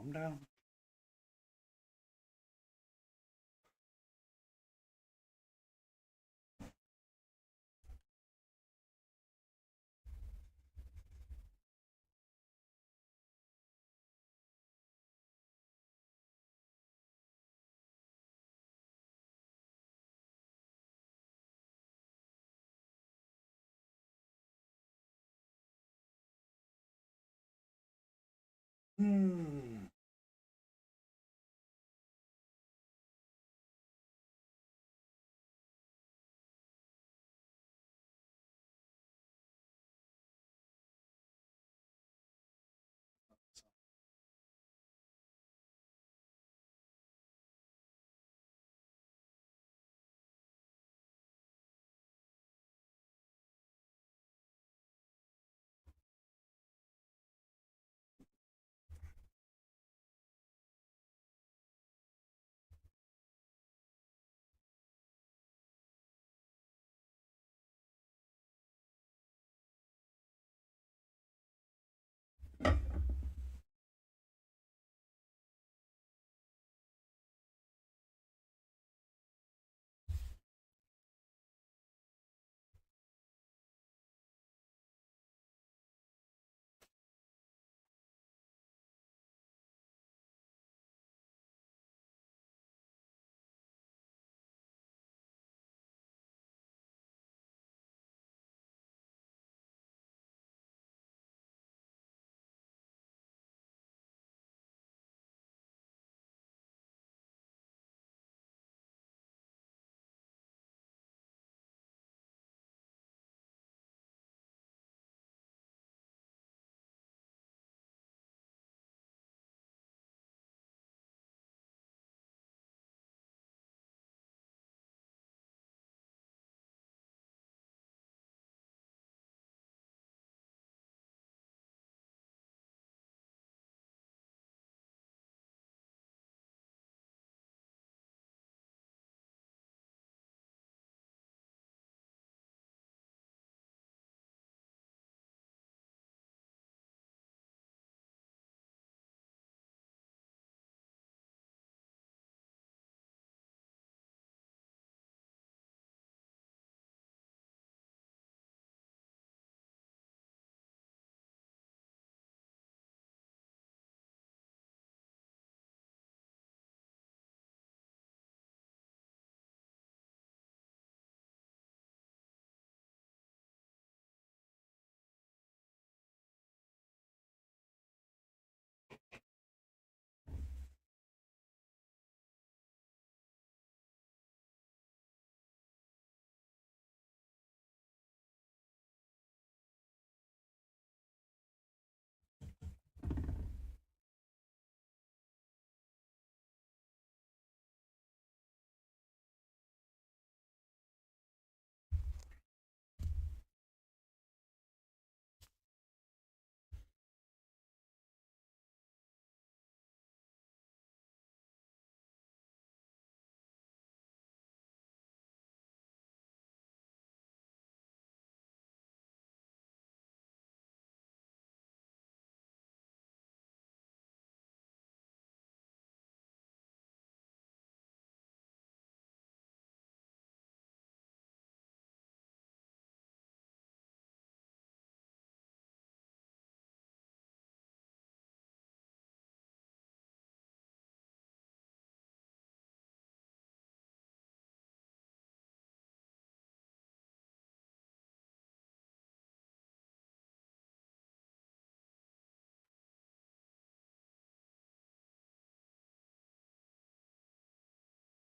calm down. Hmm.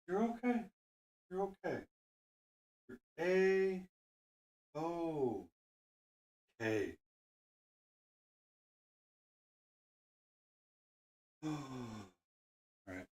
You're okay. You're okay. You're A-okay. Right.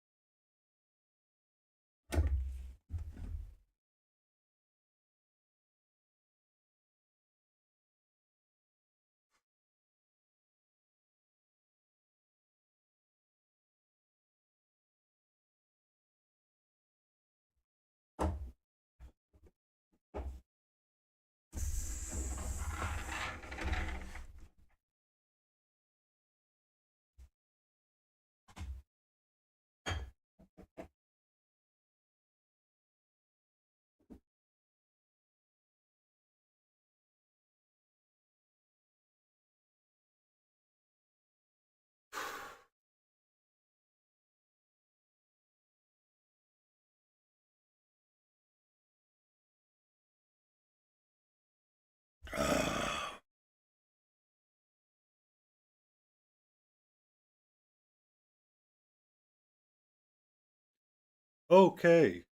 Okay,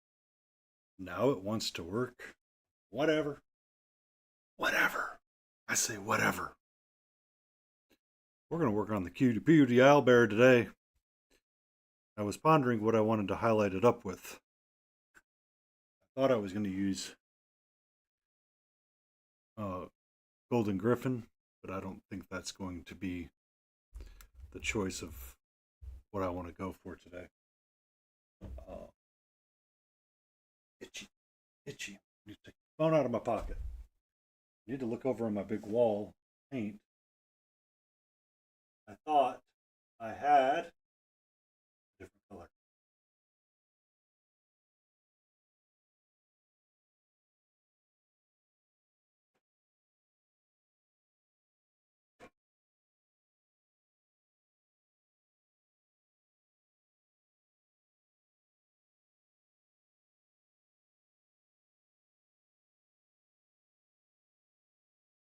now it wants to work. Whatever. Whatever. I say whatever. We're going to work on the cutie beauty owlbear today. I was pondering what I wanted to highlight it up with. I thought I was going to use Golden Griffin, but I don't think that's going to be the choice of what I want to go for today. Itchy. Itchy. I need to take the phone out of my pocket. I need to look over on my big wall paint. I thought I had a different color.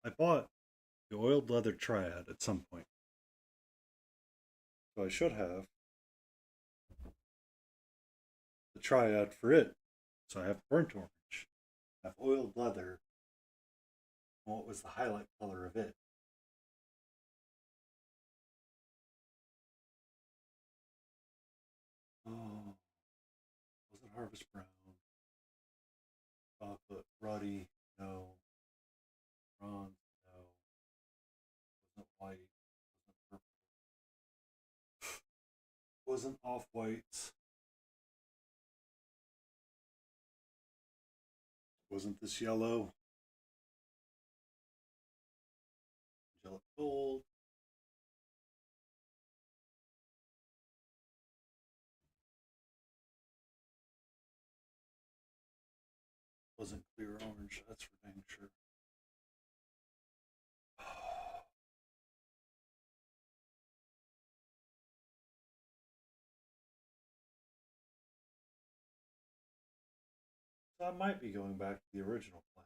I bought the oiled leather triad at some point. So I should have the triad for it. So I have burnt orange. I have oiled leather. What was the highlight color of it? Oh, was it Harvest Brown? Chocolate, ruddy, no. Bronze, no. Wasn't white, wasn't purple, wasn't off whites, wasn't this yellow, angelic gold, wasn't clear orange, that's for dang sure. So I might be going back to the original plan.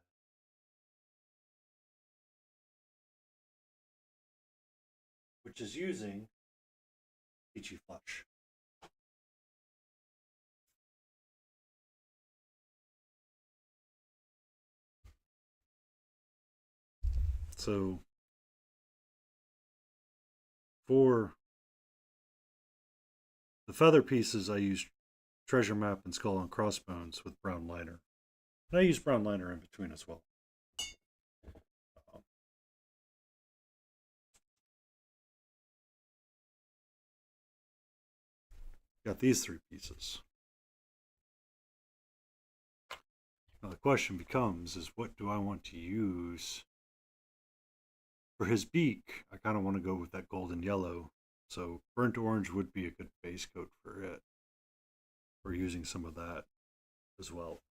Which is using Peachy Flush. So for the feather pieces, I used Treasure Map and Skull and Crossbones with brown liner. And I use brown liner in between as well. Got these three pieces. Now the question becomes is what do I want to use? For his beak, I kind of want to go with that golden yellow. So burnt orange would be a good base coat for it. We're using some of that as well.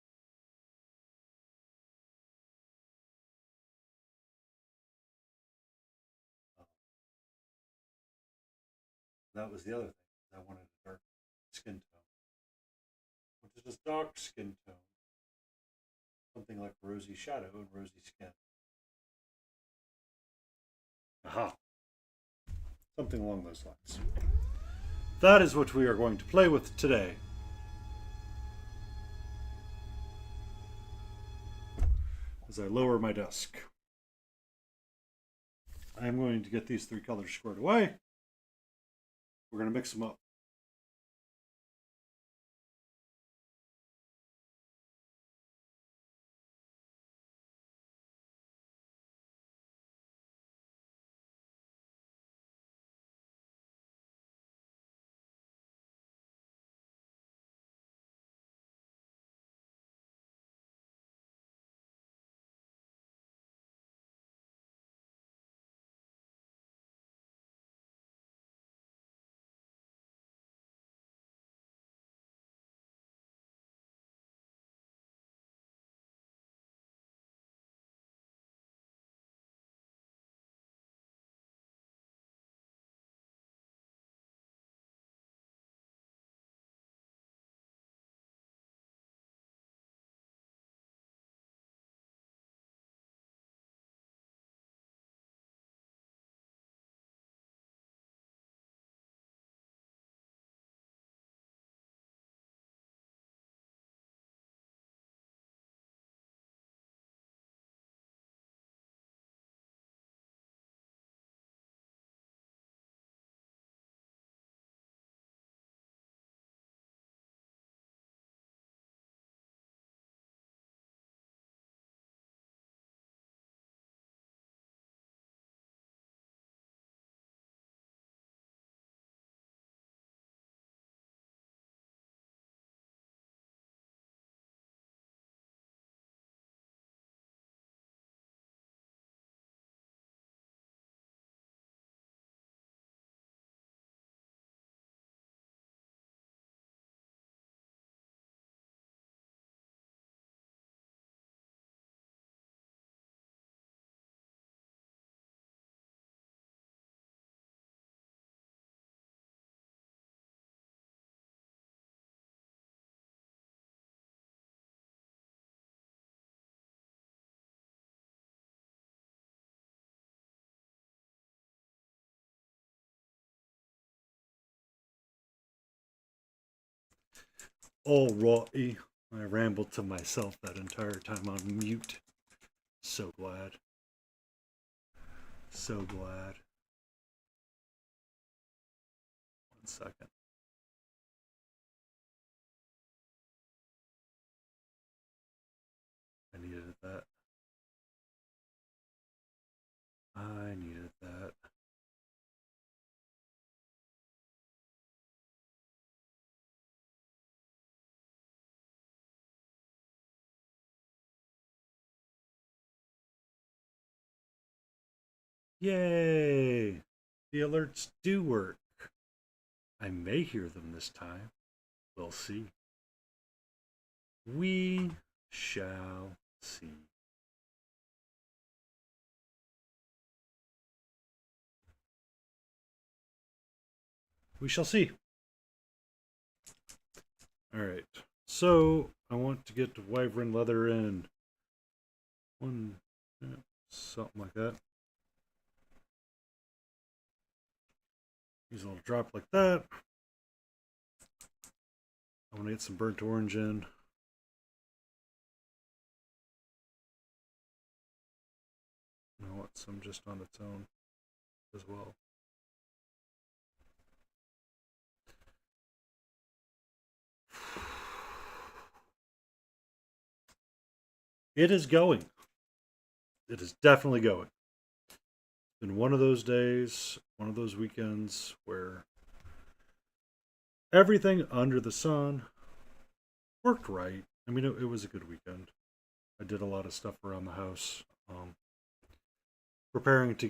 That was the other thing. I wanted a dark skin tone. Which is just dark skin tone. Something like rosy shadow and rosy skin. Aha. Something along those lines. That is what we are going to play with today. As I lower my desk, I'm going to get these three colors squared away. We're going to mix them up. Alrighty. I rambled to myself that entire time on mute. So glad. So glad. 1 second. I needed that. I needed that. Yay! The alerts do work. I may hear them this time. We'll see. We shall see. We shall see. Alright. So, I want to get wyvern leather in. Something like that. Use a little drop like that. I want to get some burnt orange in. I want some just on its own as well. It is going. It is definitely going. It's been one of those days, one of those weekends where everything under the sun worked right. I mean, it was a good weekend. I did a lot of stuff around the house, preparing to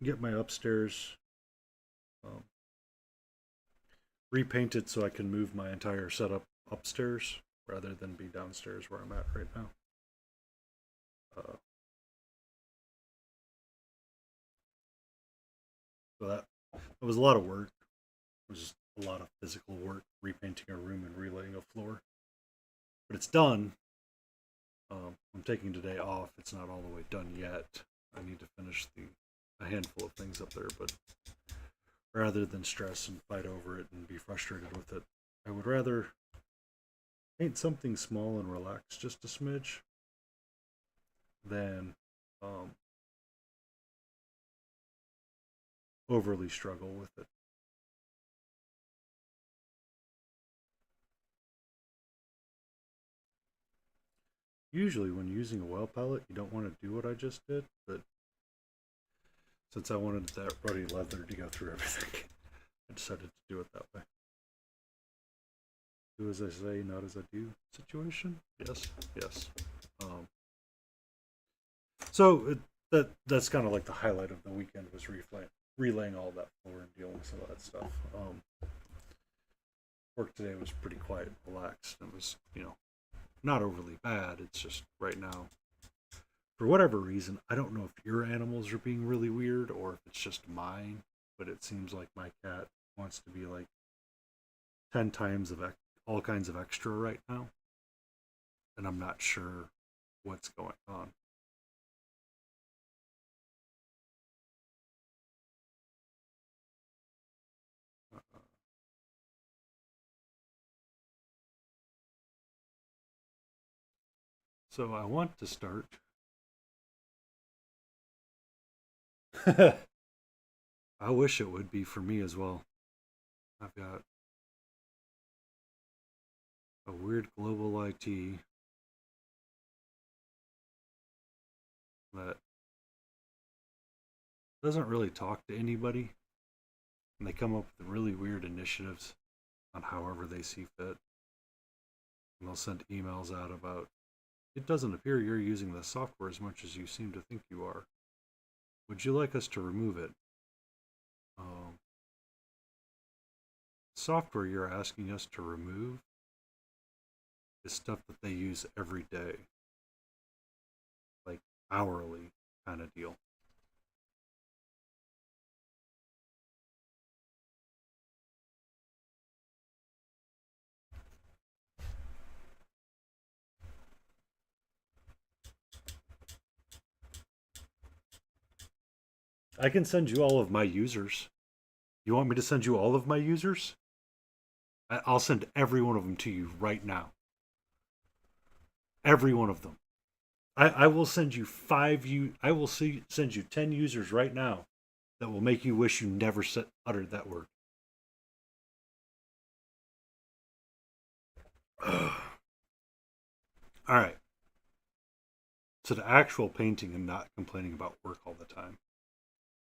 get my upstairs um, repainted so I can move my entire setup upstairs rather than be downstairs where I'm at right now. So that was a lot of work. It was just a lot of physical work, repainting a room and relaying a floor. But it's done. I'm taking today off. It's not all the way done yet. I need to finish a handful of things up there, but rather than stress and fight over it and be frustrated with it, I would rather paint something small and relax just a smidge than overly struggle with it. Usually when using a well palette, you don't want to do what I just did, but since I wanted that ruddy leather to go through everything, I decided to do it that way. Do as I say, not as I do situation? Yes, yes. Um, so that's kind of like the highlight of the weekend was relaying all that floor and dealing with some of that stuff. Work today was pretty quiet and relaxed. It was, not overly bad. It's just right now, for whatever reason, I don't know if your animals are being really weird or if it's just mine, but it seems like my cat wants to be like 10 times of all kinds of extra right now. And I'm not sure what's going on. So I want to start. I wish it would be for me as well. I've got a weird global IT that doesn't really talk to anybody, and they come up with really weird initiatives on however they see fit. And they'll send emails out about, it doesn't appear you're using the software as much as you seem to think you are. Would you like us to remove it? Software you're asking us to remove is stuff that they use every day, like hourly kind of deal. I can send you all of my users. You want me to send you all of my users? I'll send every one of them to you right now. Every one of them. I will send you I will send you 10 users right now that will make you wish you never uttered that word. All right. So the actual painting and not complaining about work all the time.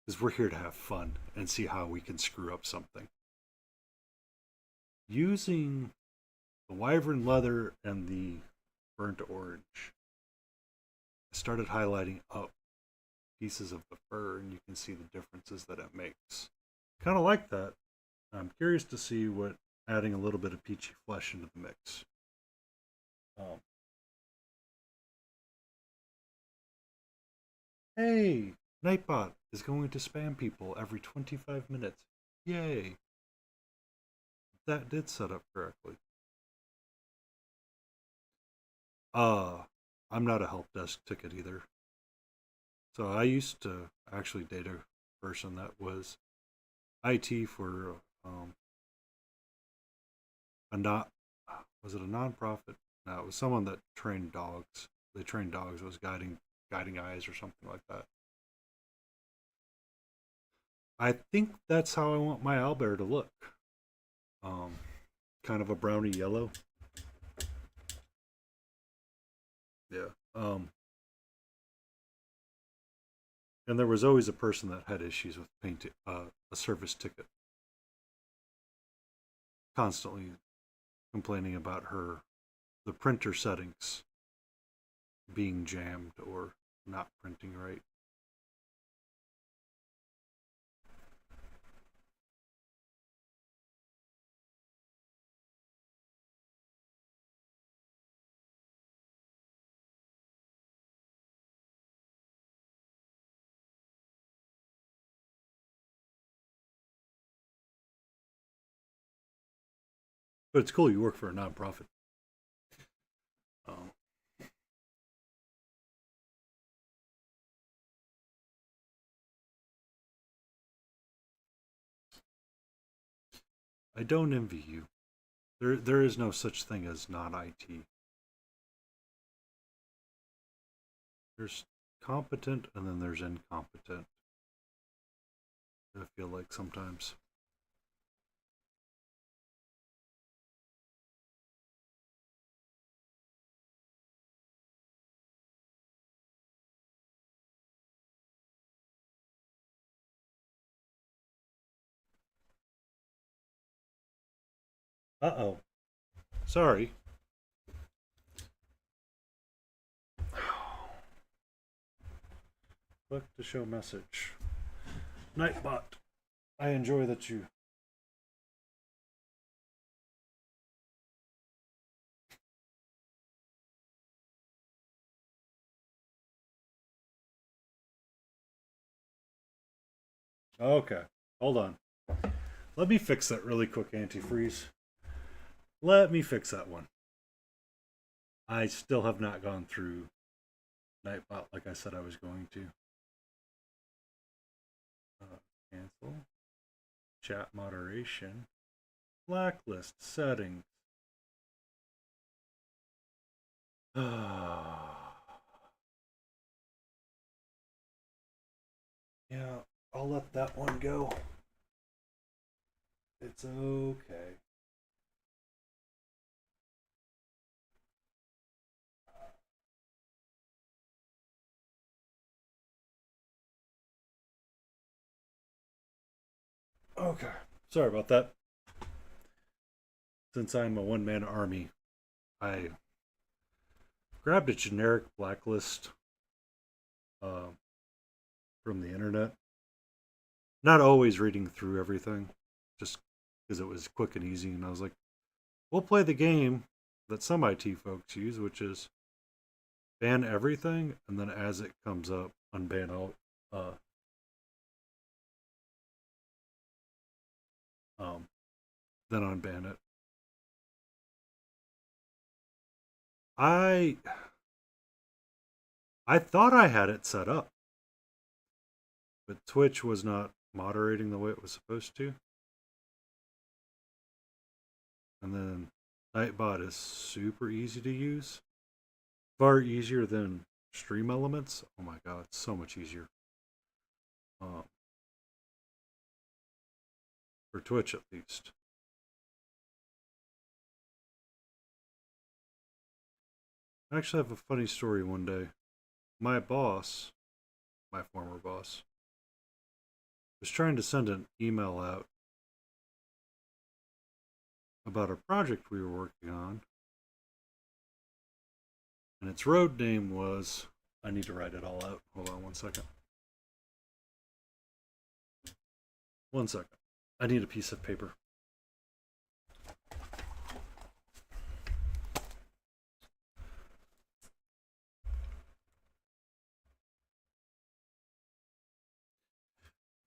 Because we're here to have fun and see how we can screw up something. Using the wyvern leather and the burnt orange, I started highlighting up pieces of the fur and you can see the differences that it makes. Kind of like that. I'm curious to see what adding a little bit of peachy flesh into the mix. Um, hey, Nightbot is going to spam people every 25 minutes. Yay! That did set up correctly. Uh, I'm not a help desk ticket either. So I used to actually date a person that was IT for a not was it a nonprofit? No, it was someone that trained dogs. They trained dogs. It was guiding eyes or something like that. I think that's how I want my owlbear to look. Um, Kind of a browny yellow. Yeah. And there was always a person that had issues with painting a service ticket, constantly complaining about the printer settings being jammed or not printing right. But it's cool you work for a nonprofit. Um, I don't envy you. There is no such thing as non IT. There's competent and then there's incompetent. I feel like sometimes. Uh oh. Sorry. Click to show message. Nightbot. I enjoy that you. Okay. Hold on. Let me fix that really quick antifreeze. Let me fix that one. I still have not gone through Nightbot like I said I was going to. Cancel. Chat moderation. Blacklist settings. Yeah, I'll let that one go. It's okay. Okay. Sorry about that. Since I'm a one man army, I grabbed a generic blacklist uh, from the internet. Not always reading through everything, just because it was quick and easy. And I was like, we'll play the game that some IT folks use, which is ban everything, and then as it comes up, unban all. Um, then unban it. I I thought I had it set up, but Twitch was not moderating the way it was supposed to. And then Nightbot is super easy to use. Far easier than Stream Elements. Oh my god, it's so much easier. Um, for Twitch at least. I actually have a funny story one day. My boss, my former boss, was trying to send an email out about a project we were working on, and its road name was. I need to write it all out. Hold on 1 second. 1 second. I need a piece of paper.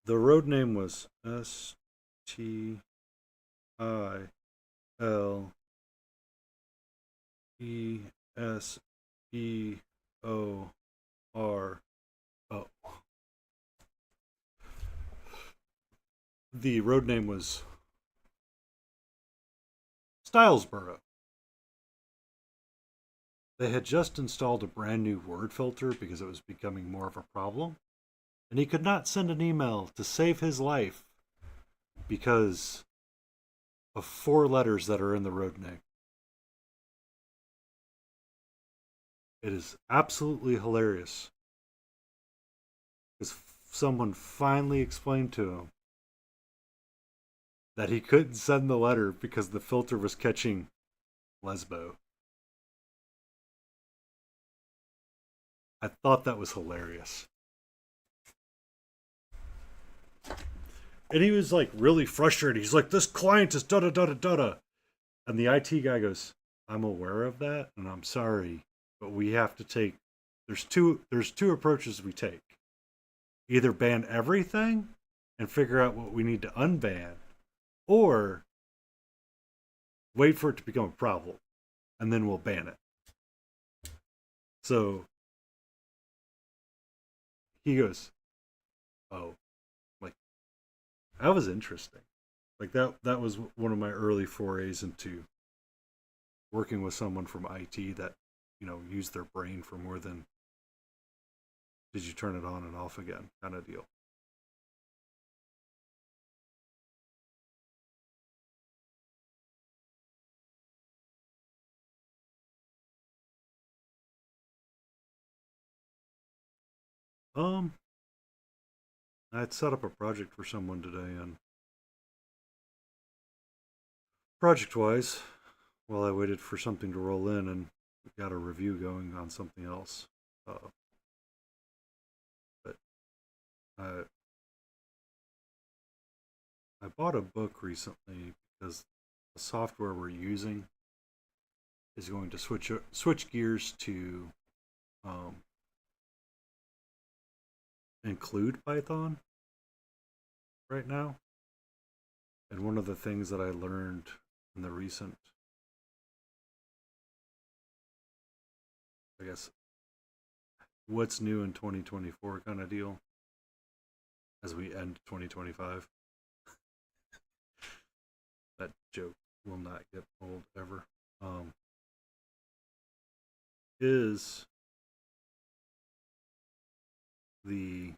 The road name was STILESEORO. The road name was Stylesboro. They had just installed a brand new word filter because it was becoming more of a problem, and he could not send an email to save his life because of 4 letters that are in the road name. It is absolutely hilarious because someone finally explained to him that he couldn't send the letter because the filter was catching lesbo. I thought that was hilarious. And he was like really frustrated. He's like, this client is da da da da da da. And the IT guy goes, I'm aware of that, and I'm sorry, but we have to take there's two approaches we take. Either ban everything and figure out what we need to unban, or wait for it to become a problem, and then we'll ban it. So he goes, oh, like that was interesting. Like that was one of my early forays into working with someone from IT that, used their brain for more than did you turn it on and off again kind of deal. Um, I had set up a project for someone today, and project wise, while I waited for something to roll in and got a review going on something else. But I I bought a book recently because the software we're using is going to switch gears to um, include Python right now. And one of the things that I learned in the recent, I guess, what's new in 2024 kind of deal as we end 2025. That joke will not get old ever. Is the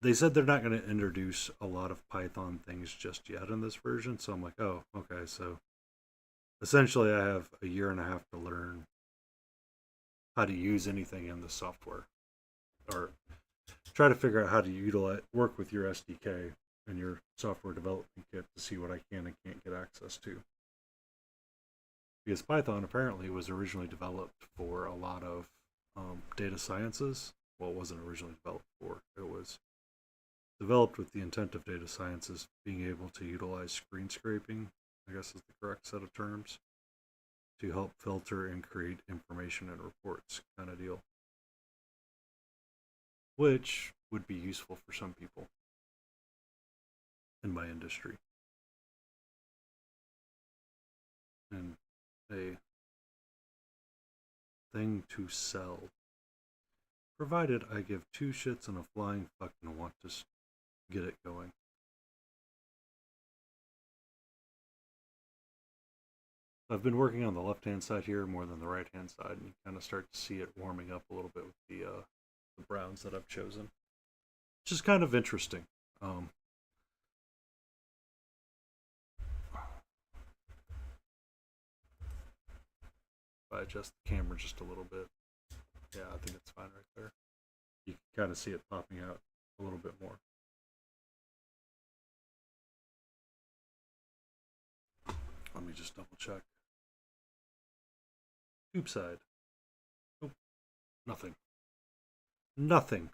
they said they're not going to introduce a lot of Python things just yet in this version. So I'm like, oh, okay. So essentially, I have a year and a half to learn how to use anything in the software, or try to figure out how to work with your SDK and your software development kit to see what I can and can't get access to. Because Python apparently was originally developed for a lot of data sciences. Well, it wasn't originally developed for. It was developed with the intent of data sciences being able to utilize screen scraping, I guess is the correct set of terms, to help filter and create information and reports kind of deal. Which would be useful for some people in my industry. And a thing to sell. Provided I give 2 shits and a flying fuck and want to get it going. I've been working on the left-hand side here more than the right-hand side, and you kind of start to see it warming up a little bit with the browns that I've chosen, which is kind of interesting. Um, if I adjust the camera just a little bit, yeah, I think it's fine right there. You can kind of see it popping out a little bit more. Let me just double check. Tube side. Nope. Nothing. Nothing.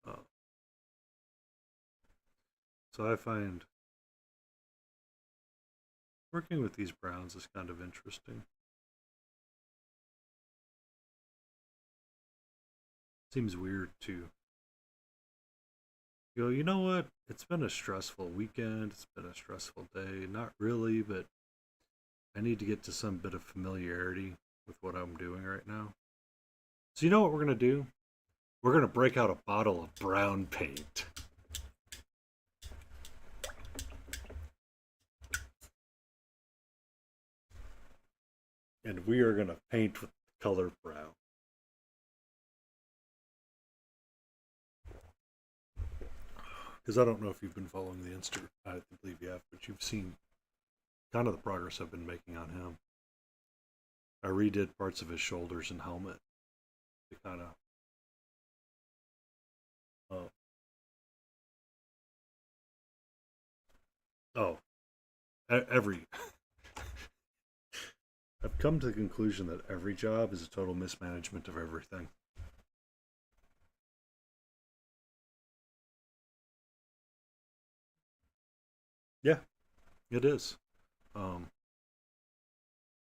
Uh, so I find working with these browns is kind of interesting. Seems weird to go, you know what? It's been a stressful weekend. It's been a stressful day. Not really, but I need to get to some bit of familiarity with what I'm doing right now. So, you know what we're going to do? We're going to break out a bottle of brown paint. And we are going to paint with the color brown. Because I don't know if you've been following the Instagram. I believe you have, but you've seen kind of the progress I've been making on him. I redid parts of his shoulders and helmet to kind of oh, every. I've come to the conclusion that every job is a total mismanagement of everything. Yeah, it is. Um,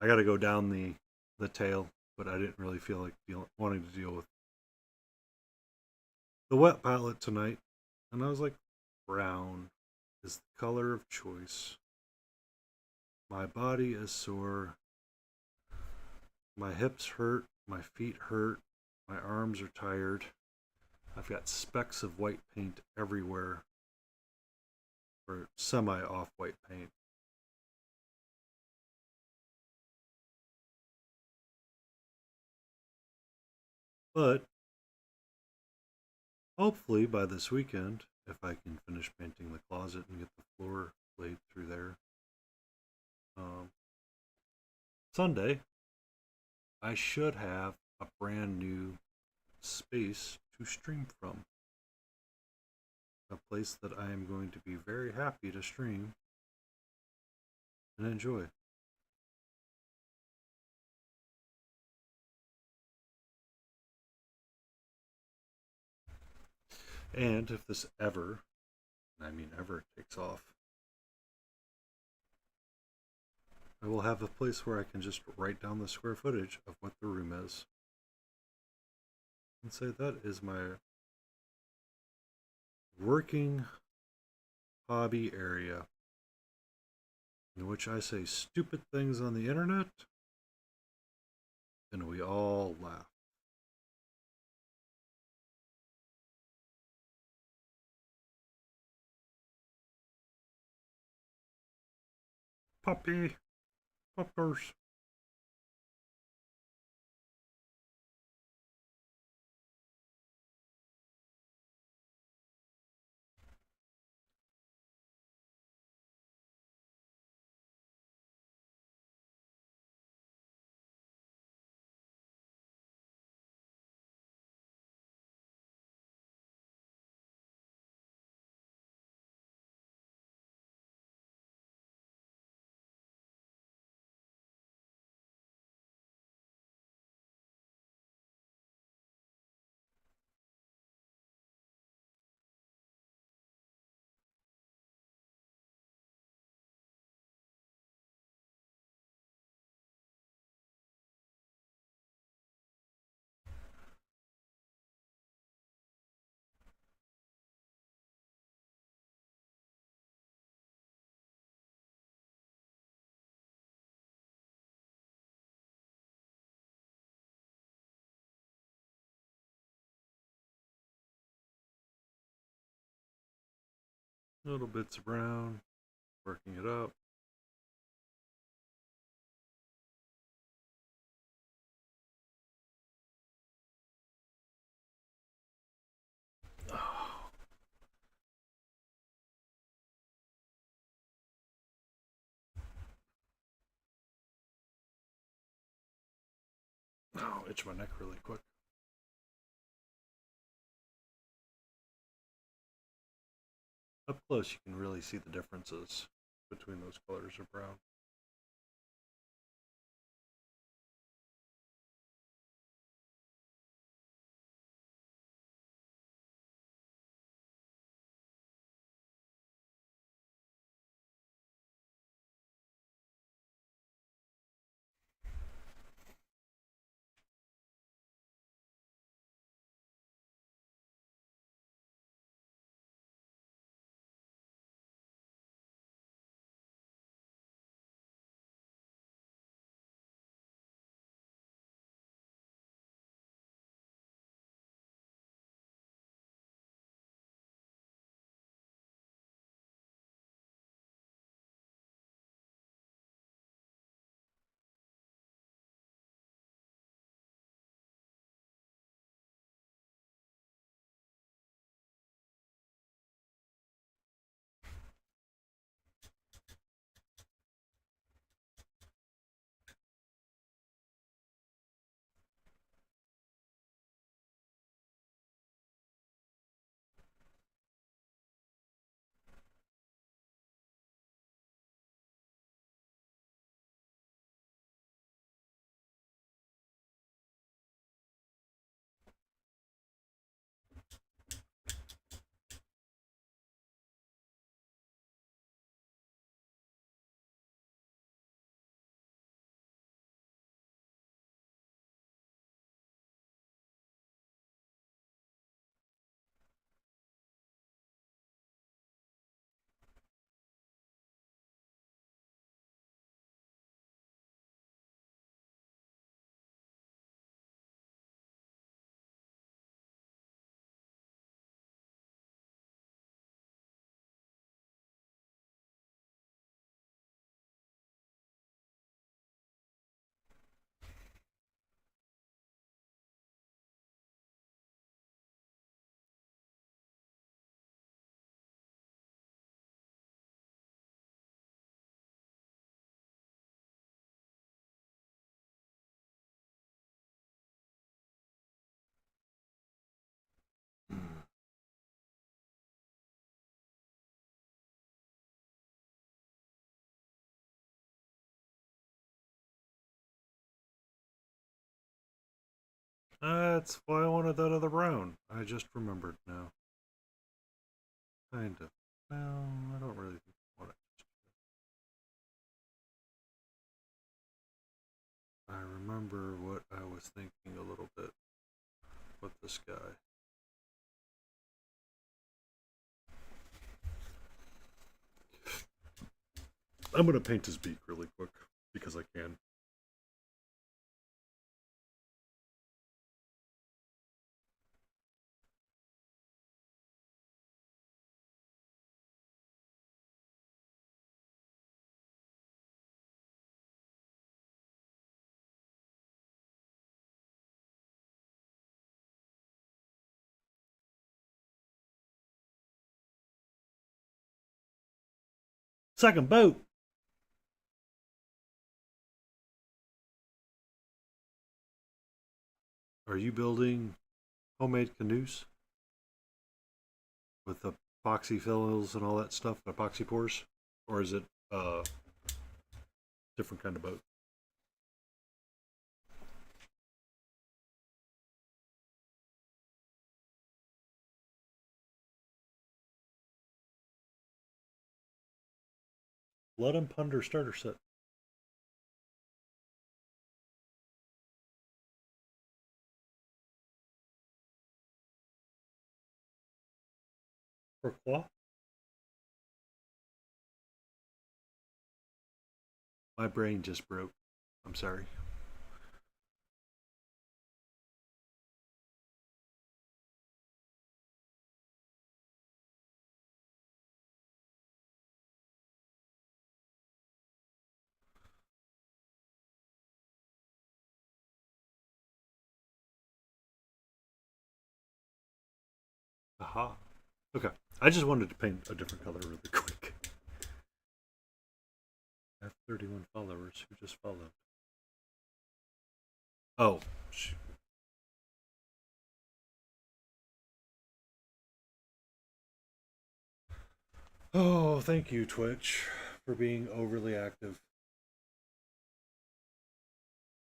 I got to go down the tail, but I didn't really feel like wanting to deal with the wet palette tonight, and I was like, brown is the color of choice. My body is sore. My hips hurt. My feet hurt. My arms are tired. I've got specks of white paint everywhere, or semi off white paint. But hopefully by this weekend, if I can finish painting the closet and get the floor laid through there, um, Sunday, I should have a brand new space to stream from. A place that I am going to be very happy to stream and enjoy. And if this ever, and I mean ever, takes off, I will have a place where I can just write down the square footage of what the room is and say that is my working hobby area in which I say stupid things on the internet and we all laugh. Puppy, puppers. Little bits of brown, working it up. Oh, oh, itch my neck really quick. Up close, you can really see the differences between those colors of brown. That's why I wanted that other brown. I just remembered now. Kind of. Well, I don't really think I want it. I remember what I was thinking a little bit with this guy. I'm going to paint his beak really quick because I can. Second boat! Are you building homemade canoes with epoxy fills and all that stuff, epoxy pours? Or is it a different kind of boat? Let him ponder starter set. Pourquoi? My brain just broke. I'm sorry. Aha. Okay. I just wanted to paint a different color really quick. I have 31 followers who just followed. Oh, shoot. Oh, thank you, Twitch, for being overly active.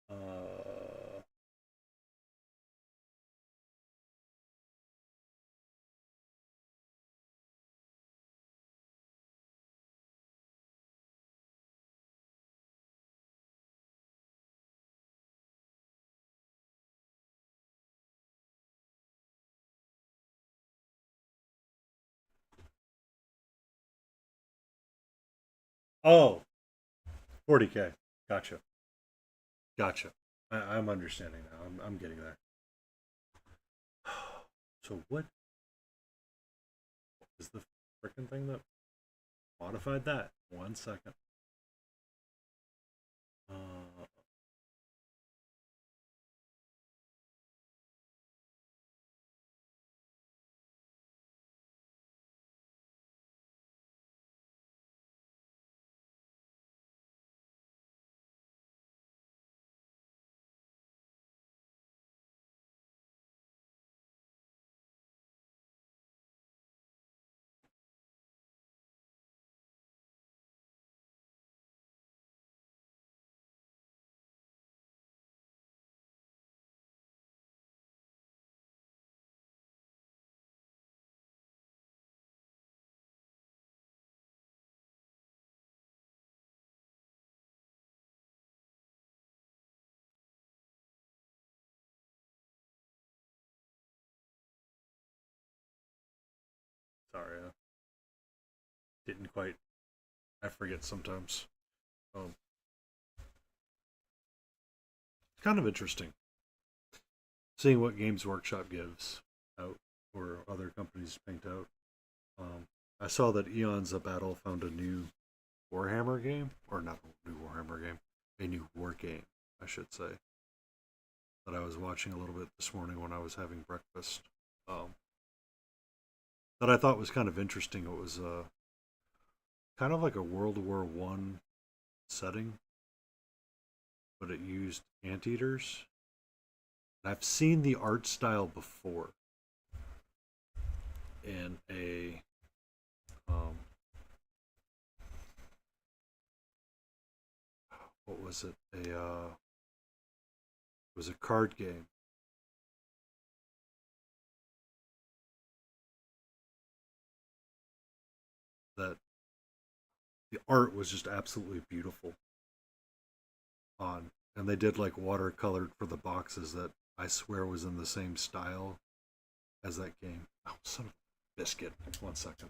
Uh, oh, 40K. Gotcha. Gotcha. I'm understanding now. I'm getting there. So what is the freaking thing that modified that? 1 second. Uh, sorry, I didn't quite. I forget sometimes. Um, it's kind of interesting seeing what Games Workshop gives out or other companies paint out. I saw that Eons of Battle found a new Warhammer game, or not a new Warhammer game, a new war game, I should say, that I was watching a little bit this morning when I was having breakfast. Um, that I thought was kind of interesting. It was kind of like a World War I setting, but it used anteaters. And I've seen the art style before in a um, what was it? It was a card game that the art was just absolutely beautiful on, and they did like watercolored for the boxes that I swear was in the same style as that game. Oh, son of a biscuit! 1 second.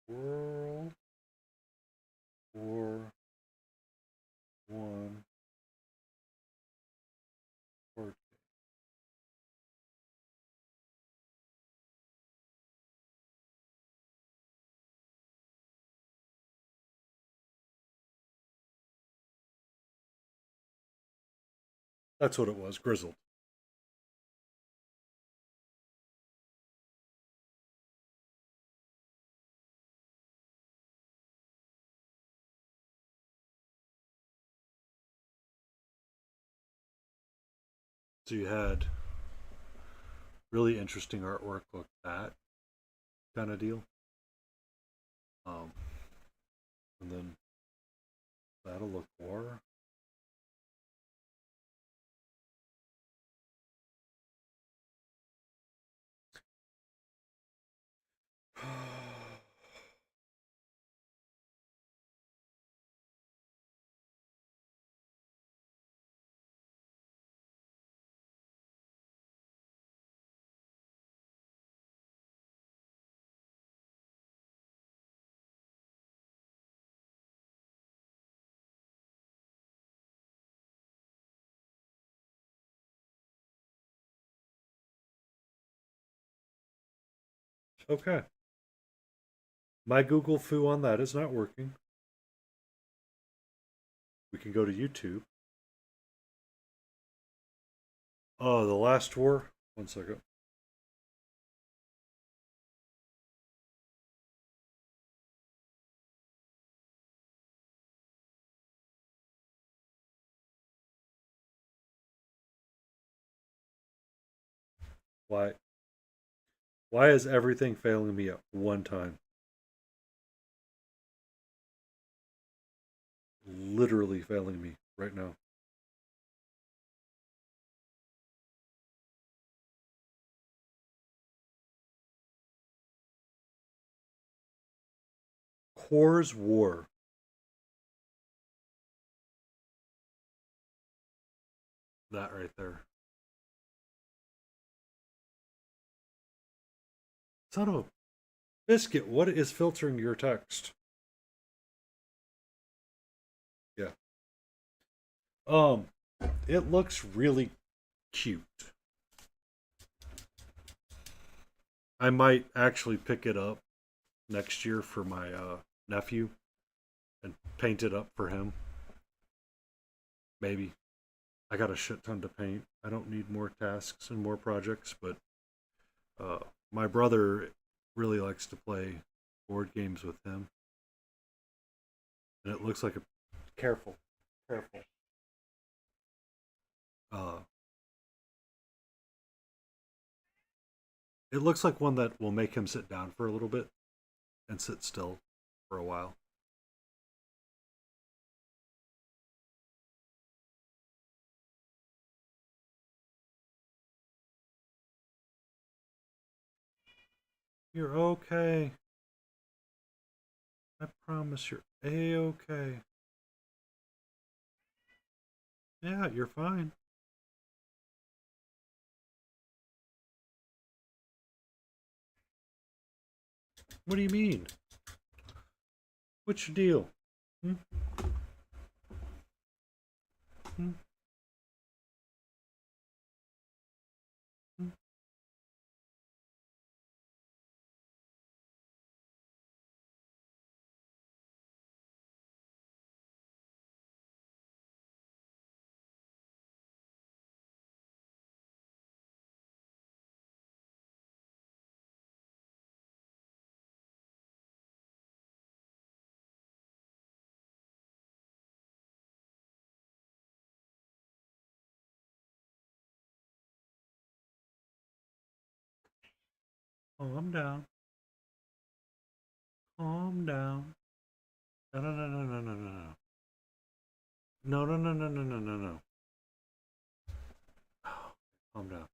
World War One. That's what it was. Grizzled. So you had really interesting artwork like that kind of deal. Um, and then Battle of War. Okay. My Google foo on that is not working. We can go to YouTube. Oh, the last war. One second. Why? Why is everything failing me at one time? Literally failing me right now. Coors War. That right there. Son of a biscuit. What is filtering your text? Yeah. Um, it looks really cute. I might actually pick it up next year for my nephew and paint it up for him. Maybe. I got a shit ton to paint. I don't need more tasks and more projects, but uh, my brother really likes to play board games with him, and it looks like a careful, careful. Uh, it looks like one that will make him sit down for a little bit and sit still for a while. You're okay. I promise you're a-okay. Yeah, you're fine. What do you mean? What's your deal? Hmm? Hmm? Hmm? Calm down. Calm down. No, no, no, no, no, no, no, no. No, no, no, no, no, no, no, no. Calm down.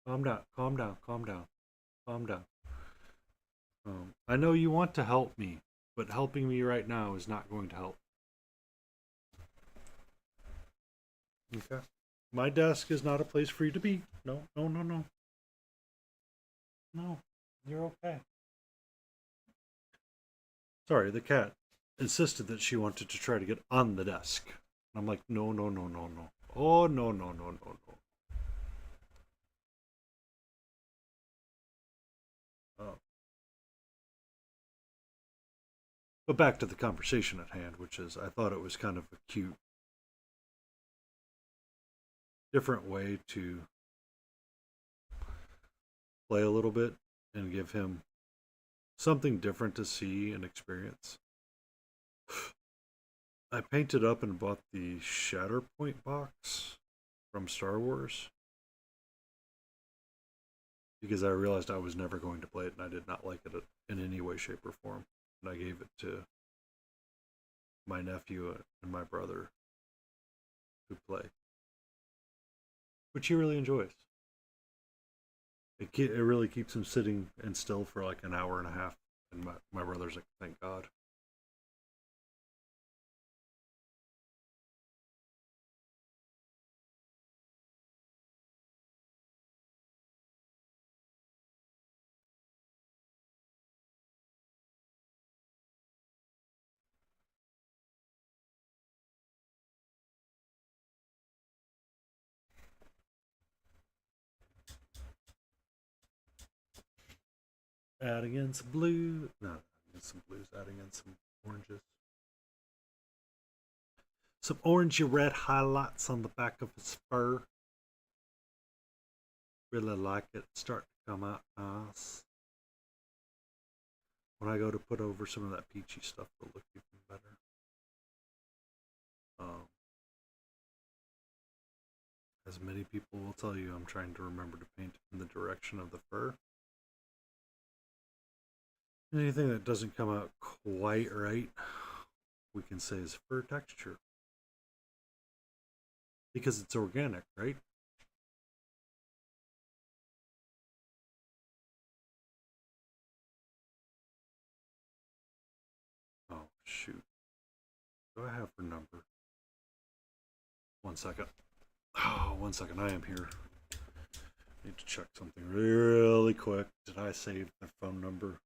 Calm down. Calm down. Calm down. Calm down. I know you want to help me, but helping me right now is not going to help. Okay. My desk is not a place for you to be. No, no, no, no. No. You're okay. Sorry, the cat insisted that she wanted to try to get on the desk. I'm like, no, no, no, no, no. Oh, no, no, no, no, no. Oh. But back to the conversation at hand, which is I thought it was kind of a cute, different way to play a little bit and give him something different to see and experience. I painted up and bought the Shatterpoint box from Star Wars because I realized I was never going to play it and I did not like it in any way, shape, or form. And I gave it to my nephew and my brother who play, which he really enjoys. It really keeps him sitting and still for like an hour and a half. And my brother's like, thank God. Adding in some blue. Not adding in some blues, adding in some oranges. Some orangey red highlights on the back of his fur. Really like it. Starting to come out nice. When I go to put over some of that peachy stuff, it'll look even better. As many people will tell you, I'm trying to remember to paint in the direction of the fur. Anything that doesn't come out quite right, we can say is fur texture. Because it's organic, right? Oh, shoot. What do I have her number? 1 second. Oh, 1 second. I am here. Need to check something really quick. Did I save their phone number?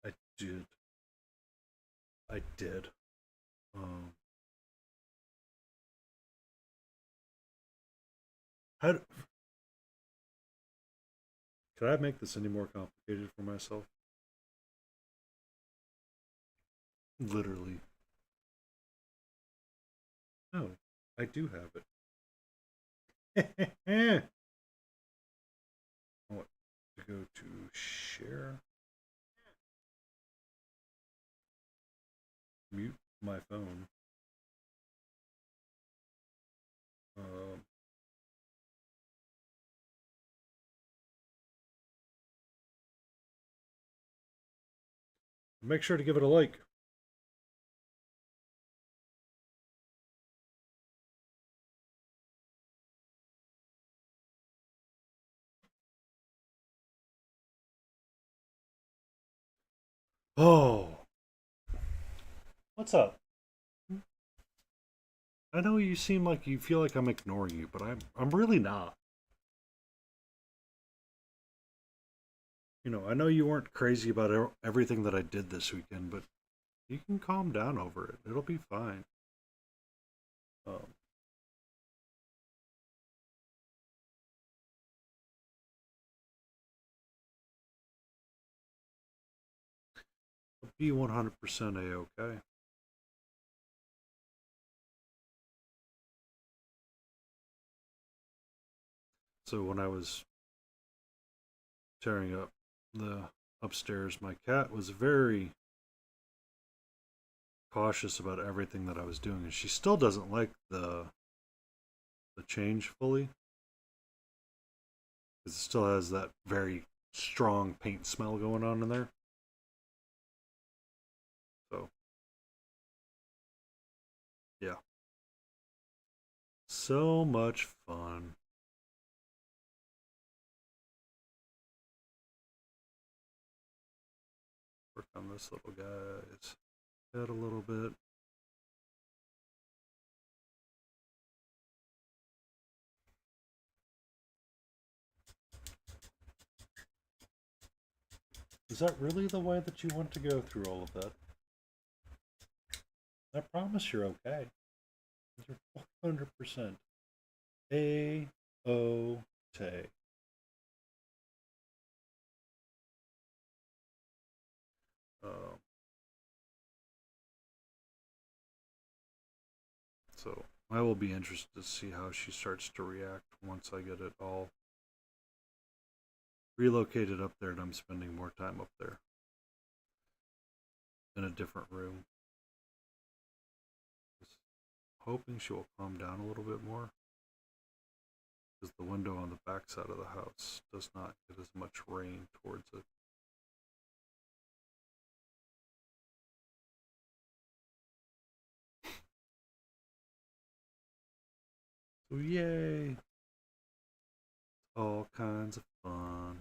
I did. I did. How do, could I make this any more complicated for myself? Literally. No, I do have it. I want to go to share. Mute my phone. Um, Make sure to give it a like. Oh, what's up? I know you seem like you feel like I'm ignoring you, but I'm really not. I know you weren't crazy about everything that I did this weekend, but you can calm down over it. It'll be fine. Um, It'll be 100% a-okay. So when I was tearing up the upstairs, my cat was very cautious about everything that I was doing, and she still doesn't like the change fully because it still has that very strong paint smell going on in there. So yeah, so much fun. Work on this little guy's head a little bit. Is that really the way that you want to go through all of that? I promise you're okay. You're 100% A-O-K. Um, so I will be interested to see how she starts to react once I get it all relocated up there and I'm spending more time up there in a different room. Just hoping she will calm down a little bit more because the window on the back side of the house does not get as much rain towards it. So yay! All kinds of fun.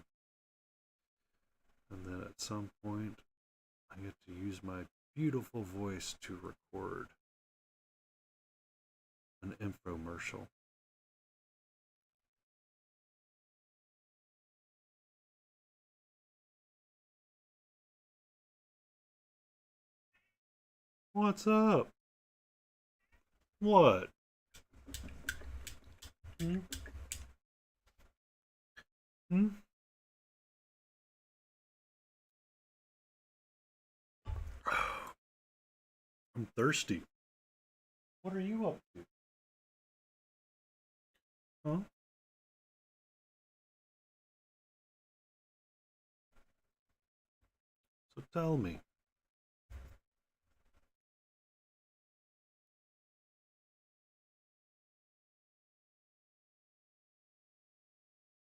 And then at some point, I get to use my beautiful voice to record an infomercial. What's up? What? Hmm? Hmm? I'm thirsty. What are you up to? Huh? So tell me.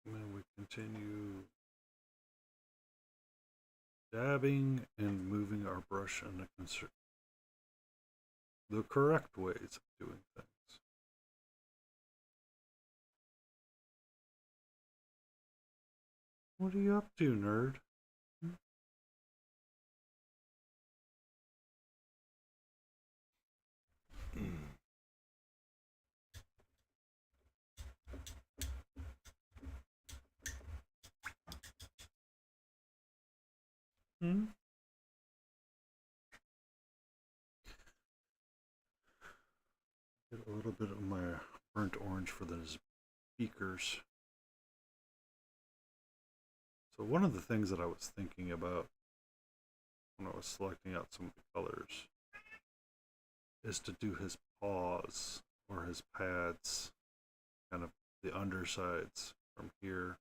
And then we continue dabbing and moving our brush in the correct ways of doing things. What are you up to, nerd? Hmm? Get a little bit of my burnt orange for the speakers. So one of the things that I was thinking about when I was selecting out some of the colors is to do his paws or his pads, kind of the undersides from here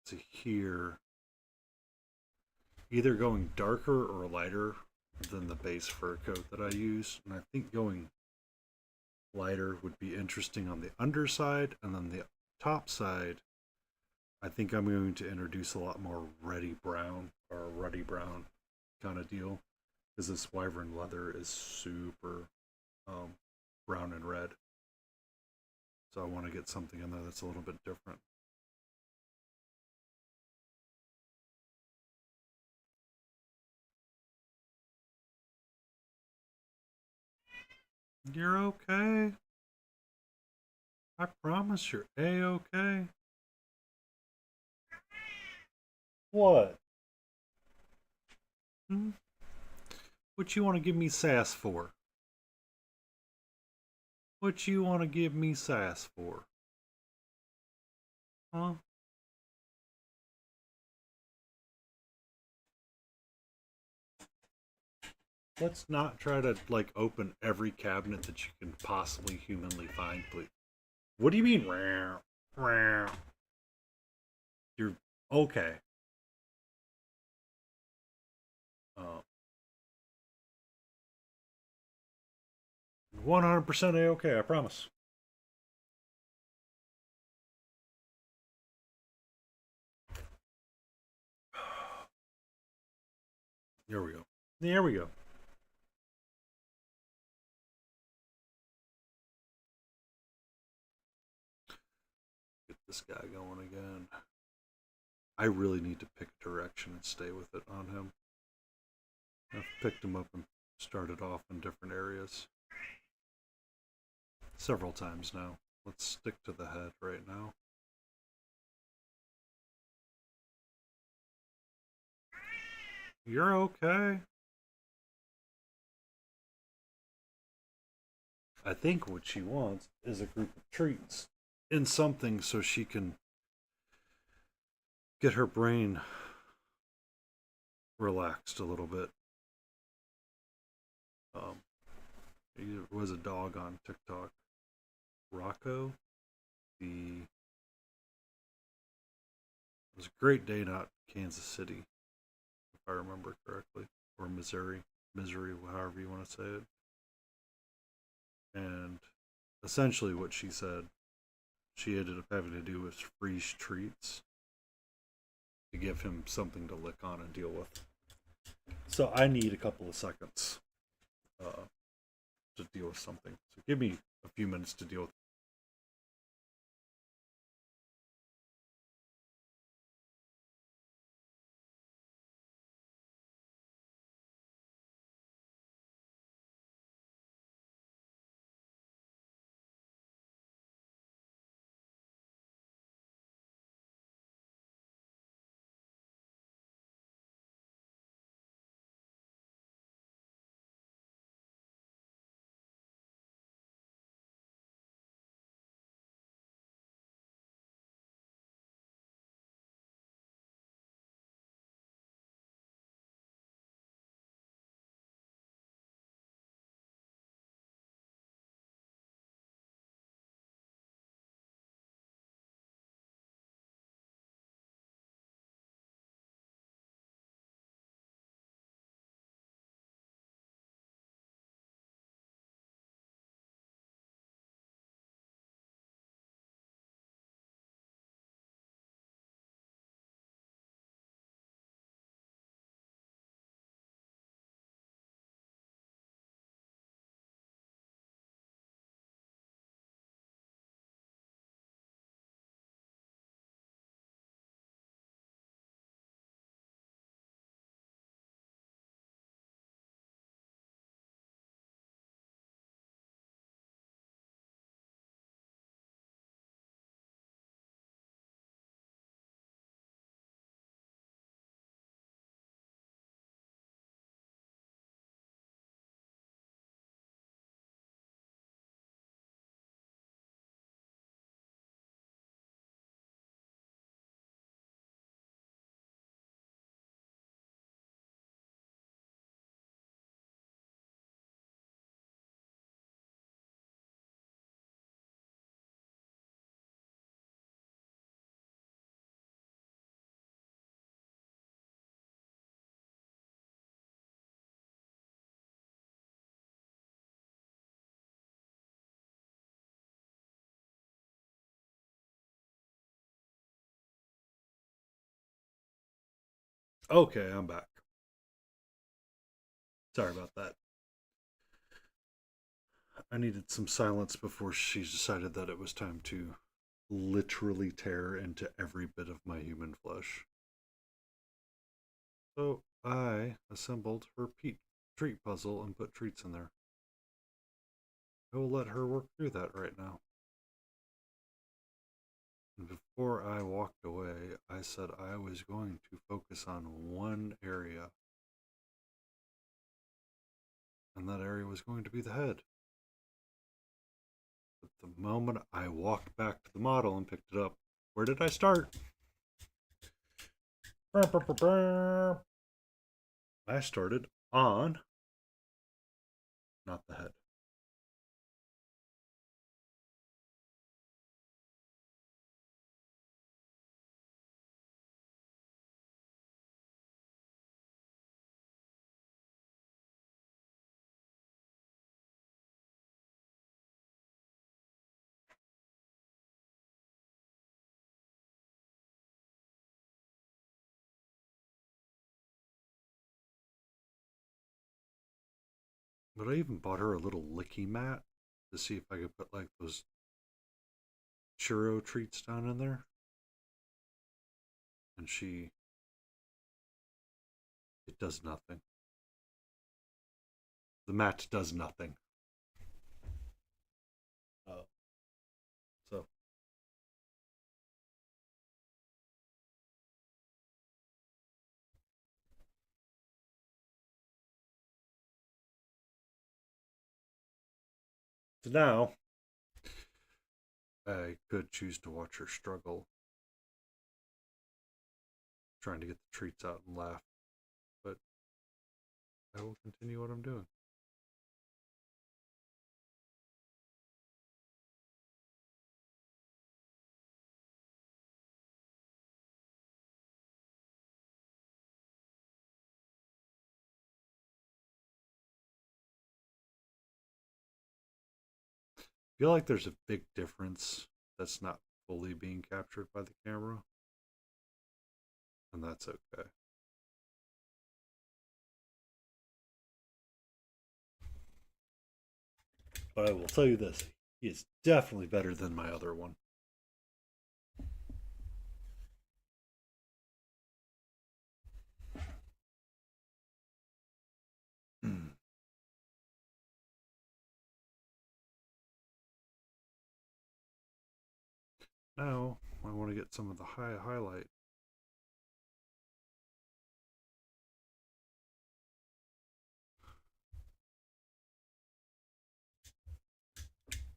to here, either going darker or lighter than the base fur coat that I use. And I think going lighter would be interesting on the underside, and then the top side, I think I'm going to introduce a lot more reddy brown or a ruddy brown kind of deal, because this wyvern leather is super brown and red. So I want to get something in there that's a little bit different. You're okay. I promise you're A-okay. What? Hmm? What you want to give me sass for? What you want to give me sass for? Huh? Let's not try to like open every cabinet that you can possibly humanly find, please. What do you mean? You're okay. 100% A-okay, I promise. There we go. There we go. Get this guy going again. I really need to pick a direction and stay with it on him. I've picked him up and started off in different areas several times now. Let's stick to the head right now. You're okay. I think what she wants is a group of treats and something so she can get her brain relaxed a little bit. There was a dog on TikTok, Rocco. The It was a great day, not Kansas City, if I remember correctly, or Missouri, however you want to say it. And essentially, what she said, she ended up having to do was freeze treats to give him something to lick on and deal with. So I need a couple of seconds uh, to deal with something. So give me a few minutes to deal with Okay, I'm back. Sorry about that. I needed some silence before she decided that it was time to literally tear into every bit of my human flesh. So I assembled her treat puzzle and put treats in there. I will let her work through that right now. And before I walked away, I said I was going to focus on one area, and that area was going to be the head. But the moment I walked back to the model and picked it up, where did I start? I started on, not the head. But I even bought her a little licky mat to see if I could put like those churro treats down in there. And it does nothing. The mat does nothing. Oh. So, so now I could choose to watch her struggle, trying to get the treats out and laugh, but I will continue what I'm doing. I feel like there's a big difference that's not fully being captured by the camera, and that's okay. But I will tell you this, he is definitely better than my other one. Now I want to get some of the highlight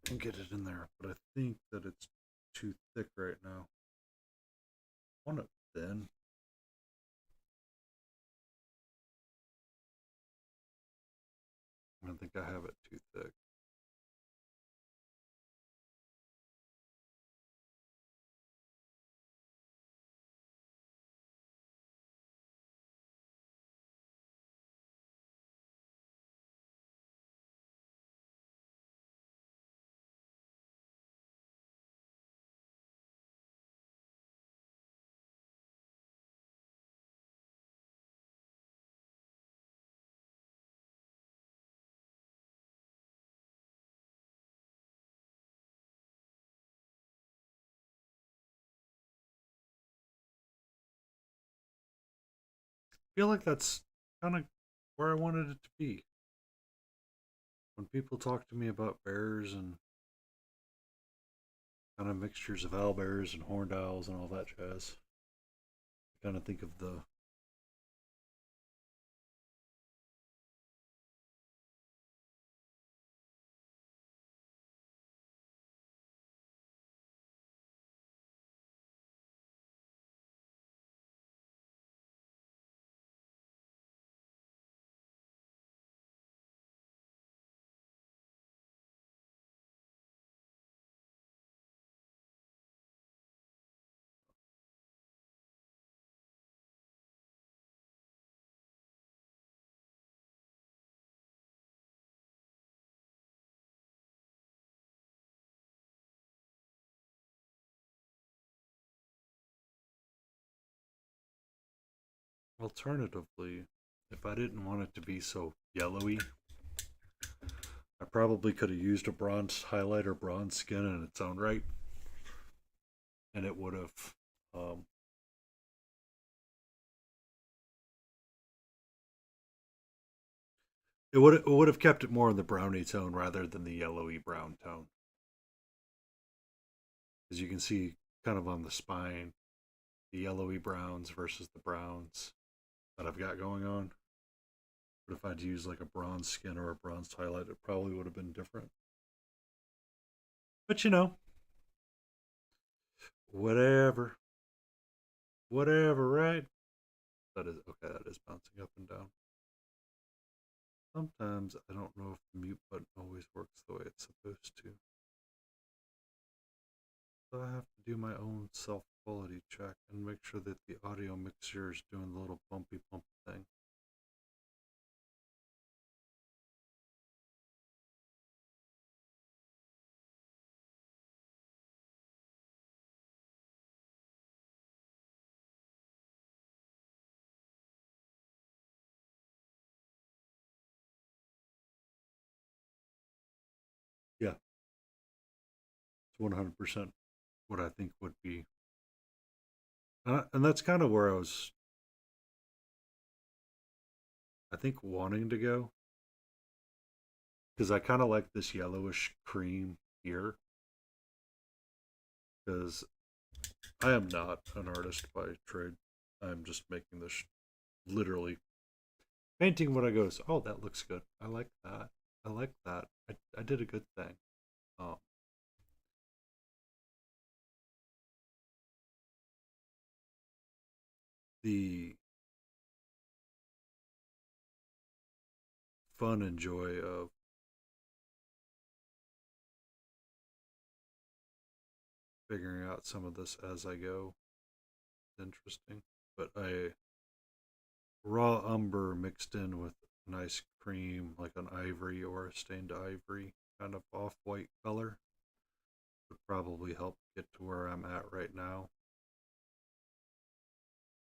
and get it in there, but I think that it's too thick right now. I want it thin. I think I have it too thick. I feel like that's kind of where I wanted it to be. When people talk to me about bears and kind of mixtures of owlbears and horned owls and all that jazz, I kind of think of the Alternatively, if I didn't want it to be so yellowy, I probably could have used a bronze highlight or bronze skin in its own right, and it would have um, it would have kept it more in the browny tone rather than the yellowy brown tone. As you can see, kind of on the spine, the yellowy browns versus the browns that I've got going on. But if I'd used like a bronze skin or a bronze highlight, it probably would have been different. But whatever, whatever, right? That is okay. That is bouncing up and down. Sometimes I don't know if the mute button always works the way it's supposed to. So I have to do my own self quality check and make sure that the audio mixer is doing the little bumpy bump thing. Yeah, it's 100% what I think would be. And that's kind of where I think, wanting to go. Because I kind of like this yellowish cream here. Because I am not an artist by trade. I'm just making this literally painting what I goes, oh, that looks good. I like that. I like that. I did a good thing. Um, the fun and joy of figuring out some of this as I go is interesting. But a raw umber mixed in with nice cream, like an ivory or a stained ivory kind of off white color, would probably help get to where I'm at right now.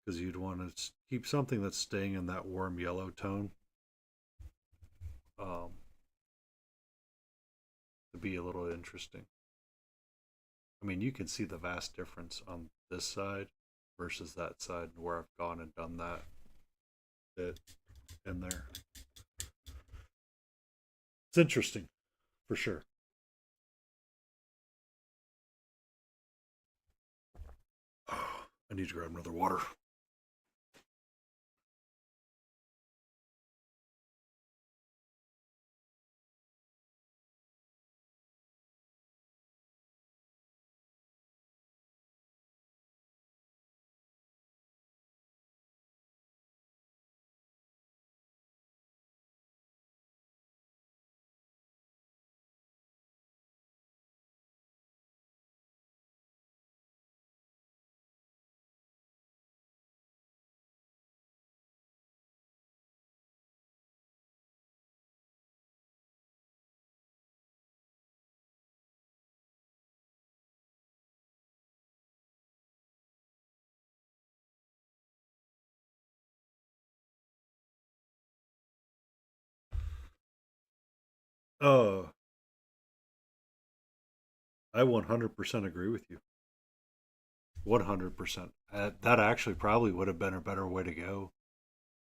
Because you'd want to keep something that's staying in that warm yellow tone um, to be a little interesting. I mean, you can see the vast difference on this side versus that side where I've gone and done that bit in there. It's interesting for sure. Oh, I need to grab another water. Oh, I 100% agree with you. 100%. That actually probably would have been a better way to go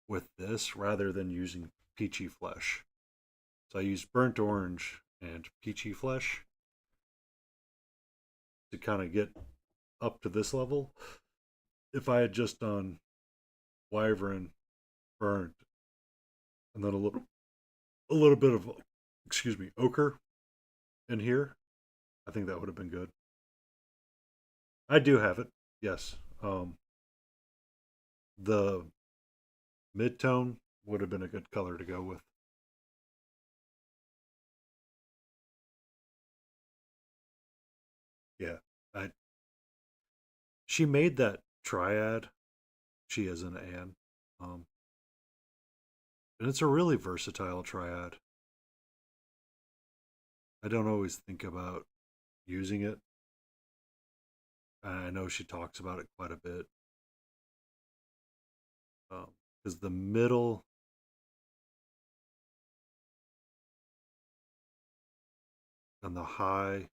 with this rather than using peachy flesh. So I used burnt orange and peachy flesh to kind of get up to this level. If I had just done wyvern burnt and then a little bit of, excuse me, ochre in here, I think that would have been good. I do have it. Yes. The mid tone would have been a good color to go with. Yeah. I She made that triad. She is an Anne. Um, and it's a really versatile triad. I don't always think about using it. I know she talks about it quite a bit. Um, because the middle and the high,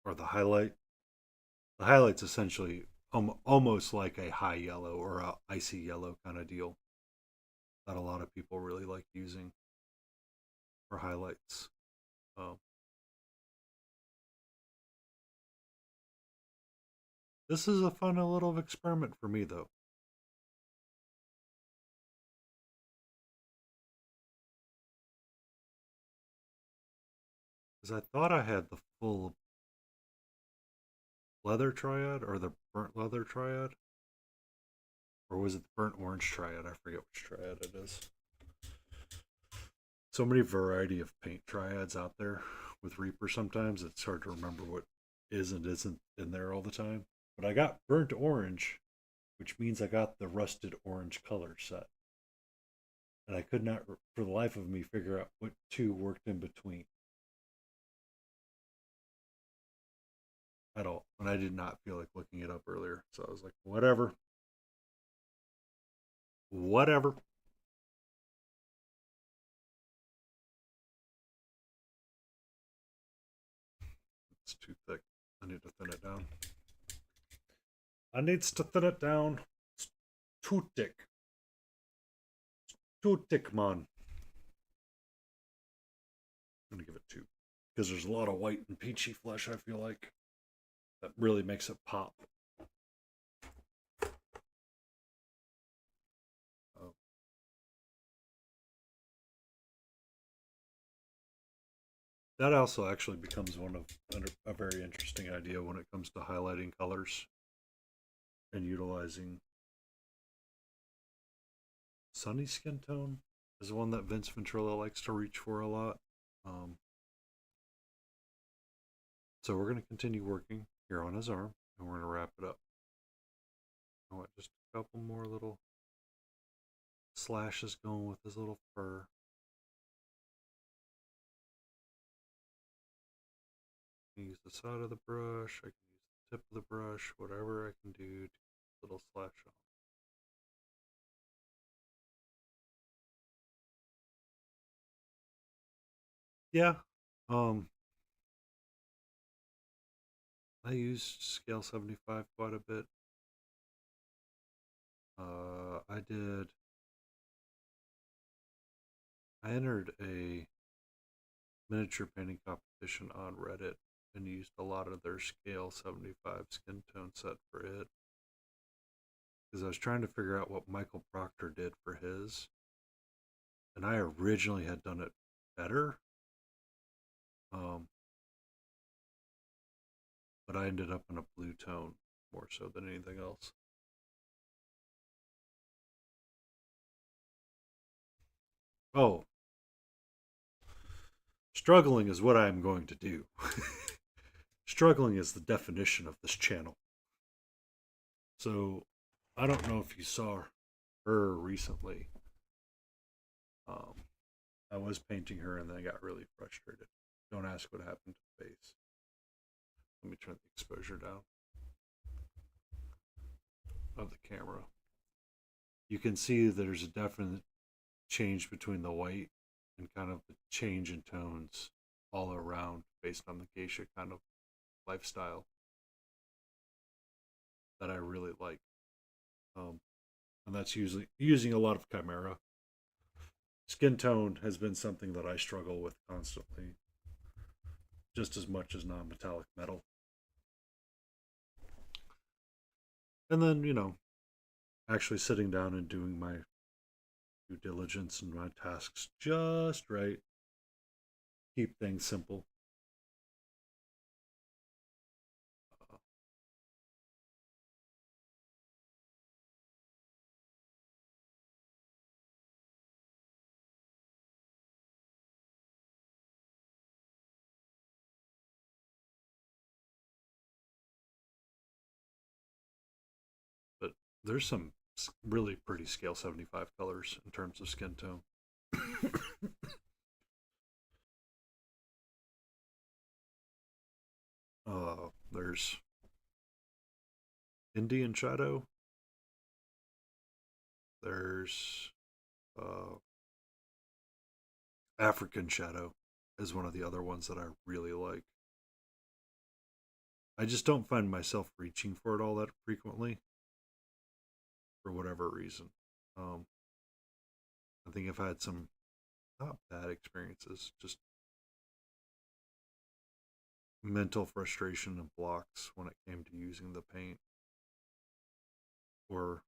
or the highlight's essentially almost like a high yellow or a icy yellow kind of deal that a lot of people really like using for highlights. Um, this is a fun little experiment for me, though. Because I thought I had the full leather triad or the burnt leather triad. Or was it the burnt orange triad? I forget which triad it is. So many variety of paint triads out there with Reaper sometimes. It's hard to remember what is and isn't in there all the time. But I got burnt orange, which means I got the rusted orange color set. And I could not, for the life of me, figure out what two worked in between at all. And I did not feel like looking it up earlier. So I was like, whatever. Whatever. It's too thick. I need to thin it down. I needs to thin it down. It's too thick. Too thick, man. I'm gonna give it two. Because there's a lot of white and peachy flesh, I feel like. That really makes it pop. Oh. That also actually becomes one of a very interesting idea when it comes to highlighting colors and utilizing sunny skin tone is one that Vince Ventrilla likes to reach for a lot. Um, so we're going to continue working here on his arm, and we're going to wrap it up. I want just a couple more little slashes going with his little fur. I can use the side of the brush, I can use the tip of the brush, whatever I can do to get a little slash on. Yeah, um, I used scale 75 quite a bit. I did. I entered a miniature painting competition on Reddit and used a lot of their scale 75 skin tone set for it because I was trying to figure out what Michael Proctor did for his, and I originally had done it better, um, but I ended up in a blue tone more so than anything else. Oh, struggling is what I am going to do. Struggling is the definition of this channel. So I don't know if you saw her recently. Um, I was painting her and then I got really frustrated. Don't ask what happened to the face. Let me turn the exposure down of the camera. You can see there's a definite change between the white and kind of the change in tones all around based on the geisha kind of lifestyle that I really like. Um, and that's usually using a lot of chimera. Skin tone has been something that I struggle with constantly, just as much as non-metallic metal. And then, actually sitting down and doing my due diligence and my tasks just right. Keep things simple. Uh, but there's some really pretty scale 75 colors in terms of skin tone. There's Indian Shadow. There's Uh, African Shadow is one of the other ones that I really like. I just don't find myself reaching for it all that frequently for whatever reason. Um, I think I've had some not bad experiences, just mental frustration and blocks when it came to using the paint, or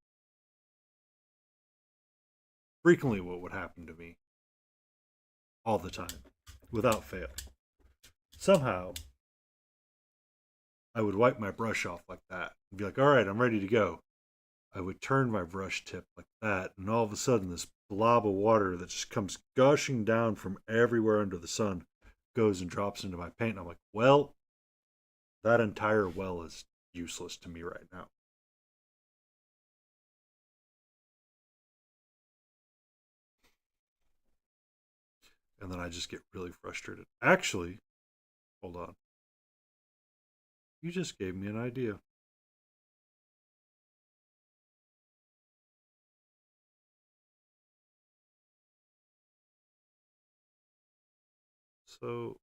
frequently what would happen to me all the time without fail. Somehow I would wipe my brush off like that and be like, all right, I'm ready to go. I would turn my brush tip like that, and all of a sudden, this blob of water that just comes gushing down from everywhere under the sun goes and drops into my paint. And I'm like, well, that entire well is useless to me right now. And then I just get really frustrated. Actually, hold on. You just gave me an idea. So,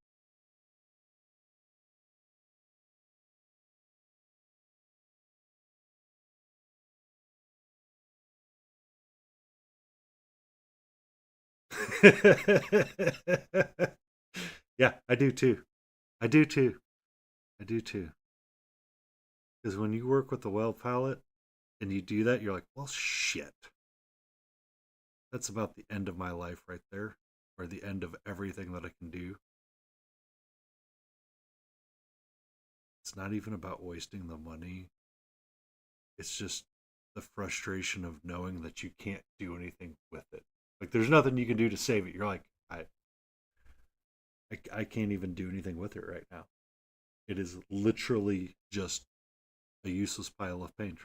yeah, I do too. I do too. I do too. Because when you work with the well palette and you do that, you're like, well, shit. That's about the end of my life right there, or the end of everything that I can do. It's not even about wasting the money. It's just the frustration of knowing that you can't do anything with it. Like there's nothing you can do to save it. You're like, I can't even do anything with it right now. It is literally just a useless pile of paint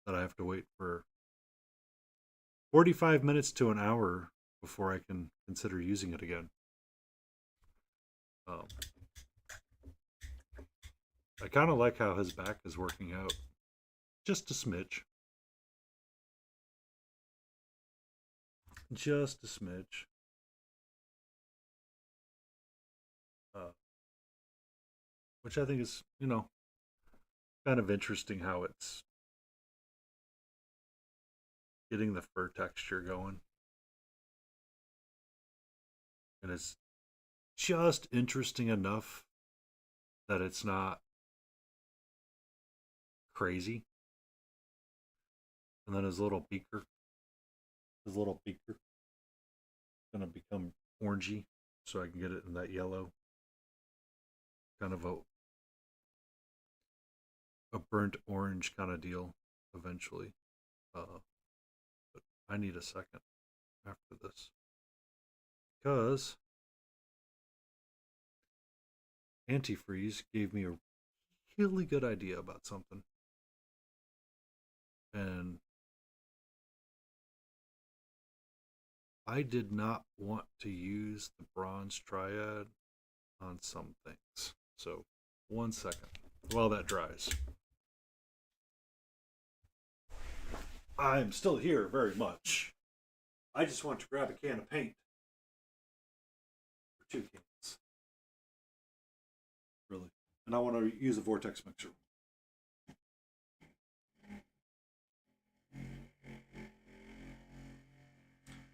that I have to wait for 45 minutes to an hour before I can consider using it again. Um, I kind of like how his back is working out. Just a smidge. Just a smidge. Uh, which I think is, kind of interesting how it's getting the fur texture going. And it's just interesting enough that it's not crazy. And then his little beaker, gonna become orangey, so I can get it in that yellow, kind of a burnt orange kind of deal eventually. But I need a second after this because antifreeze gave me a really good idea about something, and I did not want to use the bronze triad on some things. So, one second while that dries. I'm still here very much. I just want to grab a can of paint, or two cans, really. And I want to use a vortex mixer.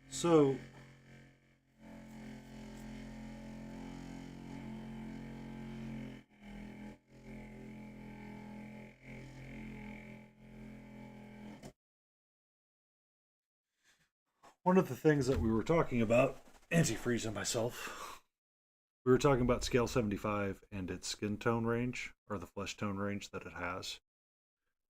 So, one of the things that we were talking about, antifreeze and myself, we were talking about scale 75 and its skin tone range, or the flesh tone range that it has.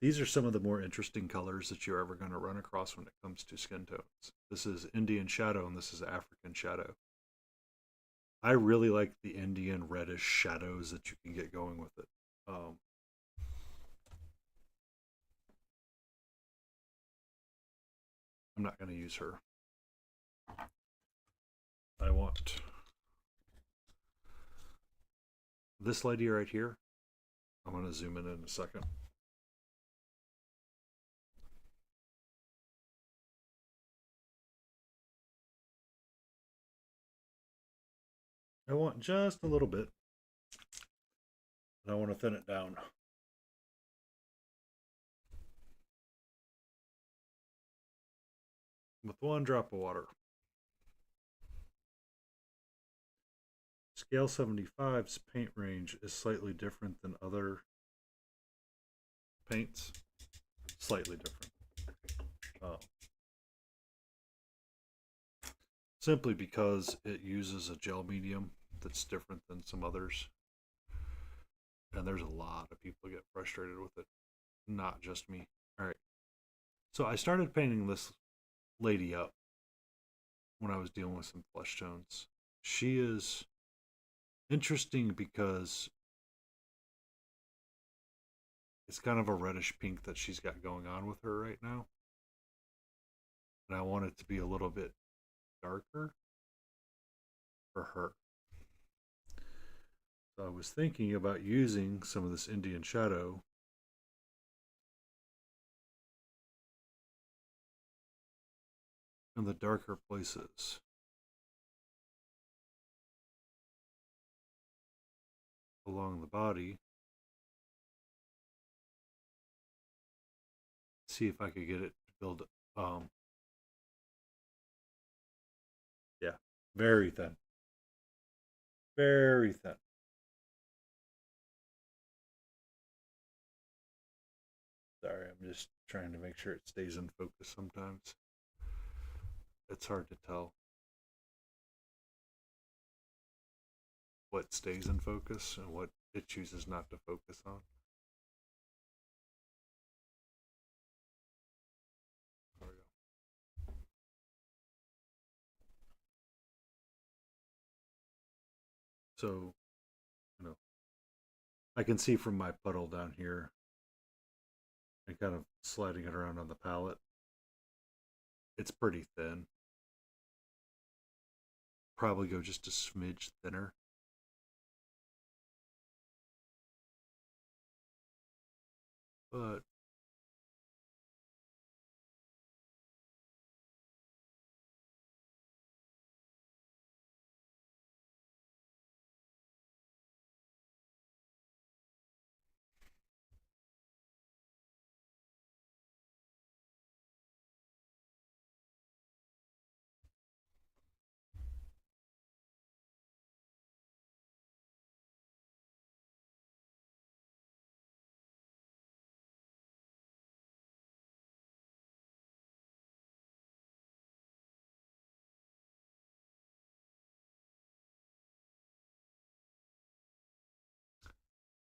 These are some of the more interesting colors that you're ever going to run across when it comes to skin tones. This is Indian Shadow and this is African Shadow. I really like the Indian reddish shadows that you can get going with it. I'm not going to use her. I want this lady right here. I'm going to zoom in a second. I want just a little bit, and I want to thin it down with 1 drop of water. Scale 75's paint range is slightly different than other paints. Slightly different. Uh, Simply because it uses a gel medium that's different than some others. And there's a lot of people get frustrated with it, not just me. All right. So I started painting this lady up when I was dealing with some flesh tones. She is interesting because it's kind of a reddish pink that she's got going on with her right now. And I want it to be a little bit darker for her. So I was thinking about using some of this Indian shadow in the darker places. Along the body. See if I could get it to build yeah, very thin. Very thin. Sorry, I'm just trying to make sure it stays in focus sometimes. It's hard to tell what stays in focus and what it chooses not to focus on. There we go. So, I can see from my puddle down here and kind of sliding it around on the palette. It's pretty thin. Probably go just a smidge thinner. But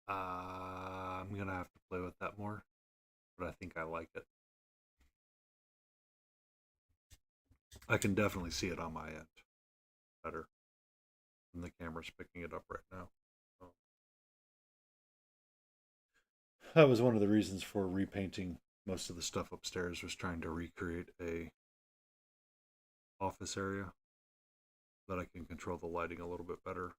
I'm gonna have to play with that more, but I think I like it. I can definitely see it on my end better than the camera's picking it up right now. That was one of the reasons for repainting most of the stuff upstairs, was trying to recreate a office area that I can control the lighting a little bit better.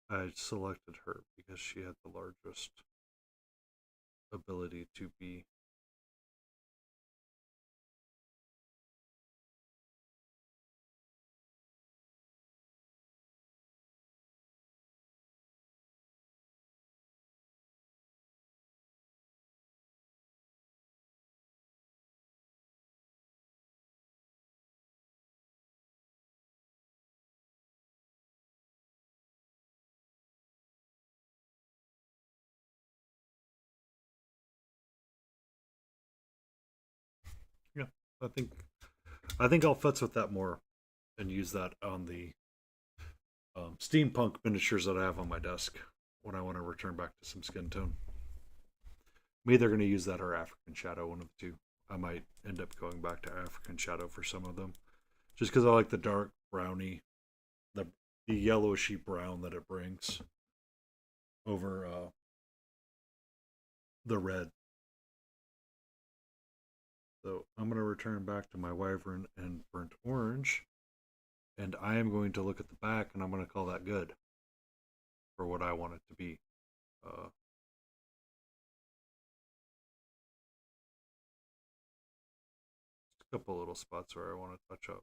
I selected her because she had the largest ability to be yeah. I think I think I'll futz with that more and use that on the steampunk miniatures that I have on my desk when I want to return back to some skin tone. I'm either going to use that or African Shadow, one of the two. I might end up going back to African Shadow for some of them, just because I like the dark browny, the yellowishy brown that it brings over the red So I'm going to return back to my wyvern and burnt orange, and I am going to look at the back, and I'm going to call that good for what I want it to be. A couple little spots where I want to touch up.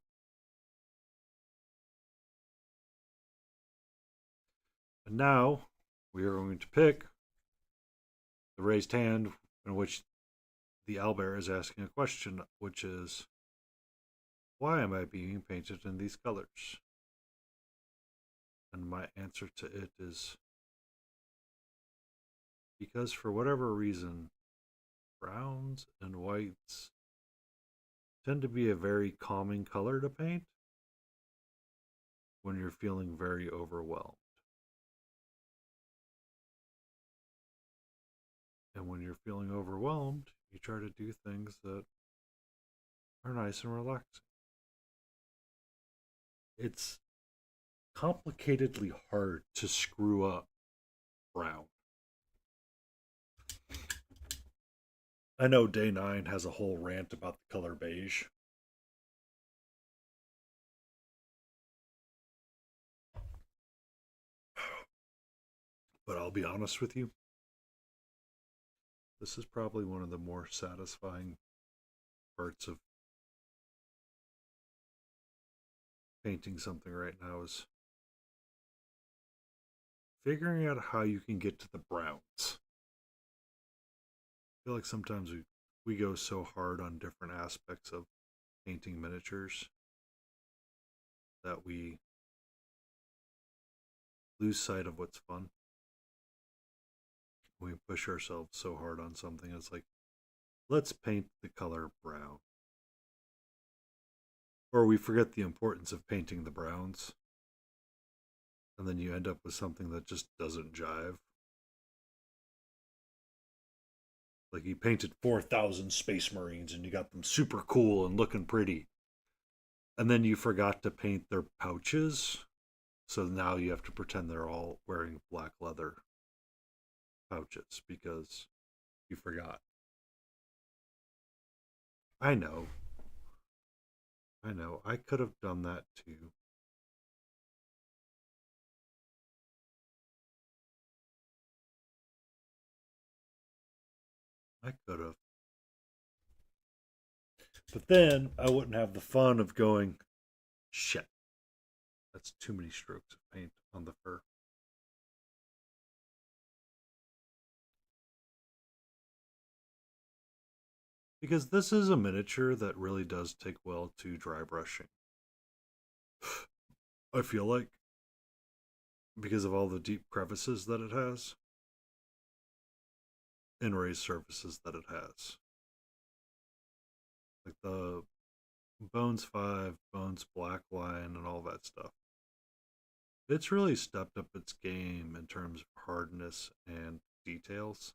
And now we are going to pick the raised hand in which the owlbear is asking a question, which is, why am I being painted in these colors? And my answer to it is, because for whatever reason, browns and whites tend to be a very calming color to paint when you're feeling very overwhelmed. And when you're feeling overwhelmed, you try to do things that are nice and relaxing. It's complicatedly hard to screw up brown. I know Day 9 has a whole rant about the color beige. But I'll be honest with you, this is probably one of the more satisfying parts of painting something right now is figuring out how you can get to the browns. I feel like sometimes we go so hard on different aspects of painting miniatures that we lose sight of what's fun. We push ourselves so hard on something, it's like, let's paint the color brown. Or we forget the importance of painting the browns. And then you end up with something that just doesn't jive. Like you painted 4,000 Space Marines and you got them super cool and looking pretty. And then you forgot to paint their pouches. So now you have to pretend they're all wearing black leather pouches because you forgot. I know. I know. I could have done that too. I could have. But then I wouldn't have the fun of going, shit, that's too many strokes of paint on the fur. Because this is a miniature that really does take well to dry brushing. I feel like, because of all the deep crevices that it has and raised surfaces that it has. Like the Bones 5, Bones Black Line, and all that stuff. It's really stepped up its game in terms of hardness and details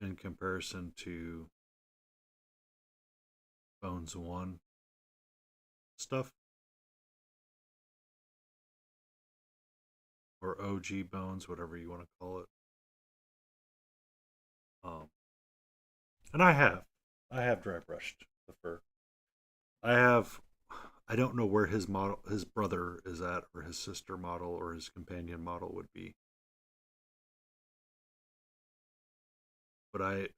in comparison to Bones 1 stuff or OG Bones, whatever you want to call it. Um, and I have dry brushed the fur. I have, I don't know where his model, his brother is at, or his sister model, or his companion model would be. But I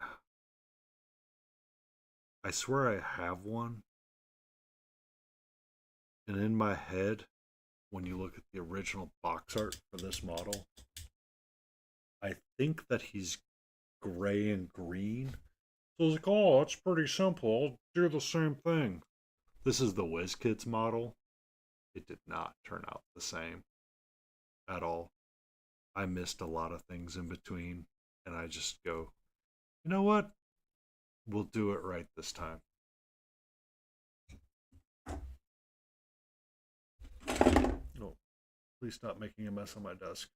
swear I have one. And in my head, when you look at the original box art for this model, I think that he's gray and green. So I was like, oh, it's pretty simple. I'll do the same thing. This is the WizKids model. It did not turn out the same at all. I missed a lot of things in between, and I just go, you know what? We'll do it right this time. Oh, please stop making a mess on my desk.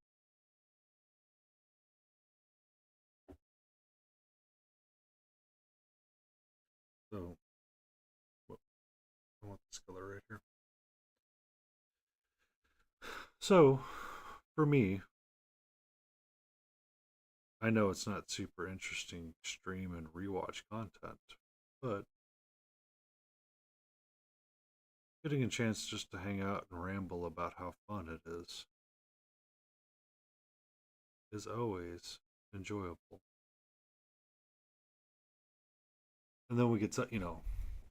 So, I want this color right here. So, for me, I know it's not super interesting stream and rewatch content, but getting a chance just to hang out and ramble about how fun it is always enjoyable. And then we get to,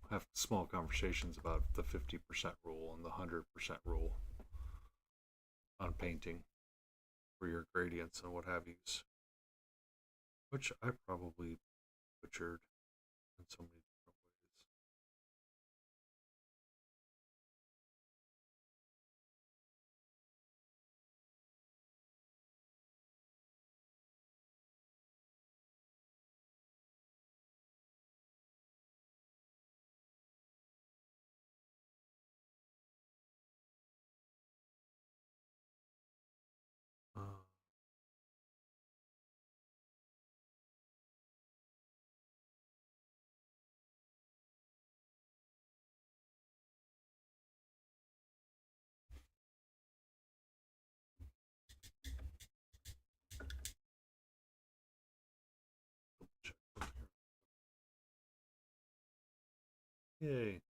have small conversations about the 50% rule and the 100% rule on painting for your gradients and what have yous, which I probably butchered in so many different ways. Yay.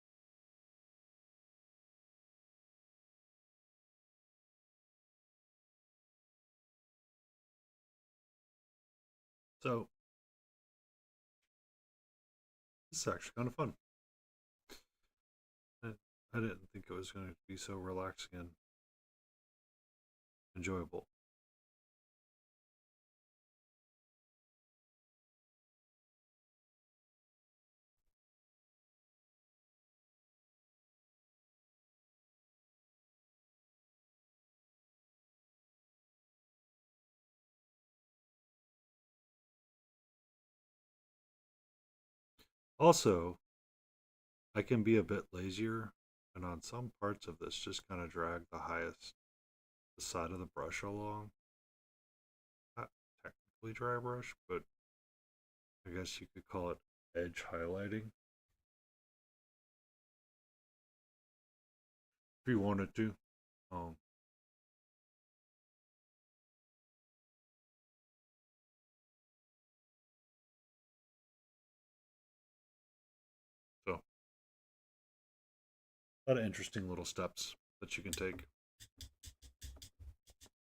So, this is actually kind of fun. I, I didn't think it was going to be so relaxing and enjoyable. Also, I can be a bit lazier, and on some parts of this, just kind of drag the side of the brush along. Not technically dry brush, but I guess you could call it edge highlighting if you wanted to. Um, so, a lot of interesting little steps that you can take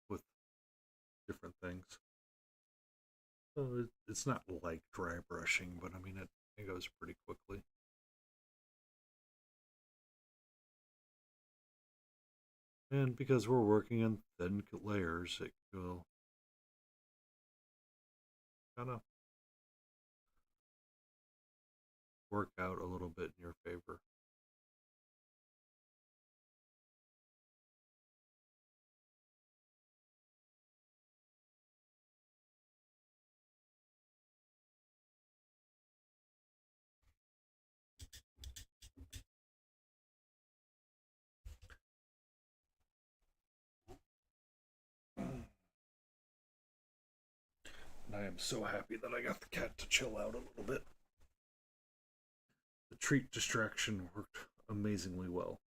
with different things. So it's not like dry brushing, but I mean, it goes pretty quickly. And because we're working in thin layers, it will kind of work out a little bit in your favor. And I am so happy that I got the cat to chill out a little bit. The treat distraction worked amazingly well.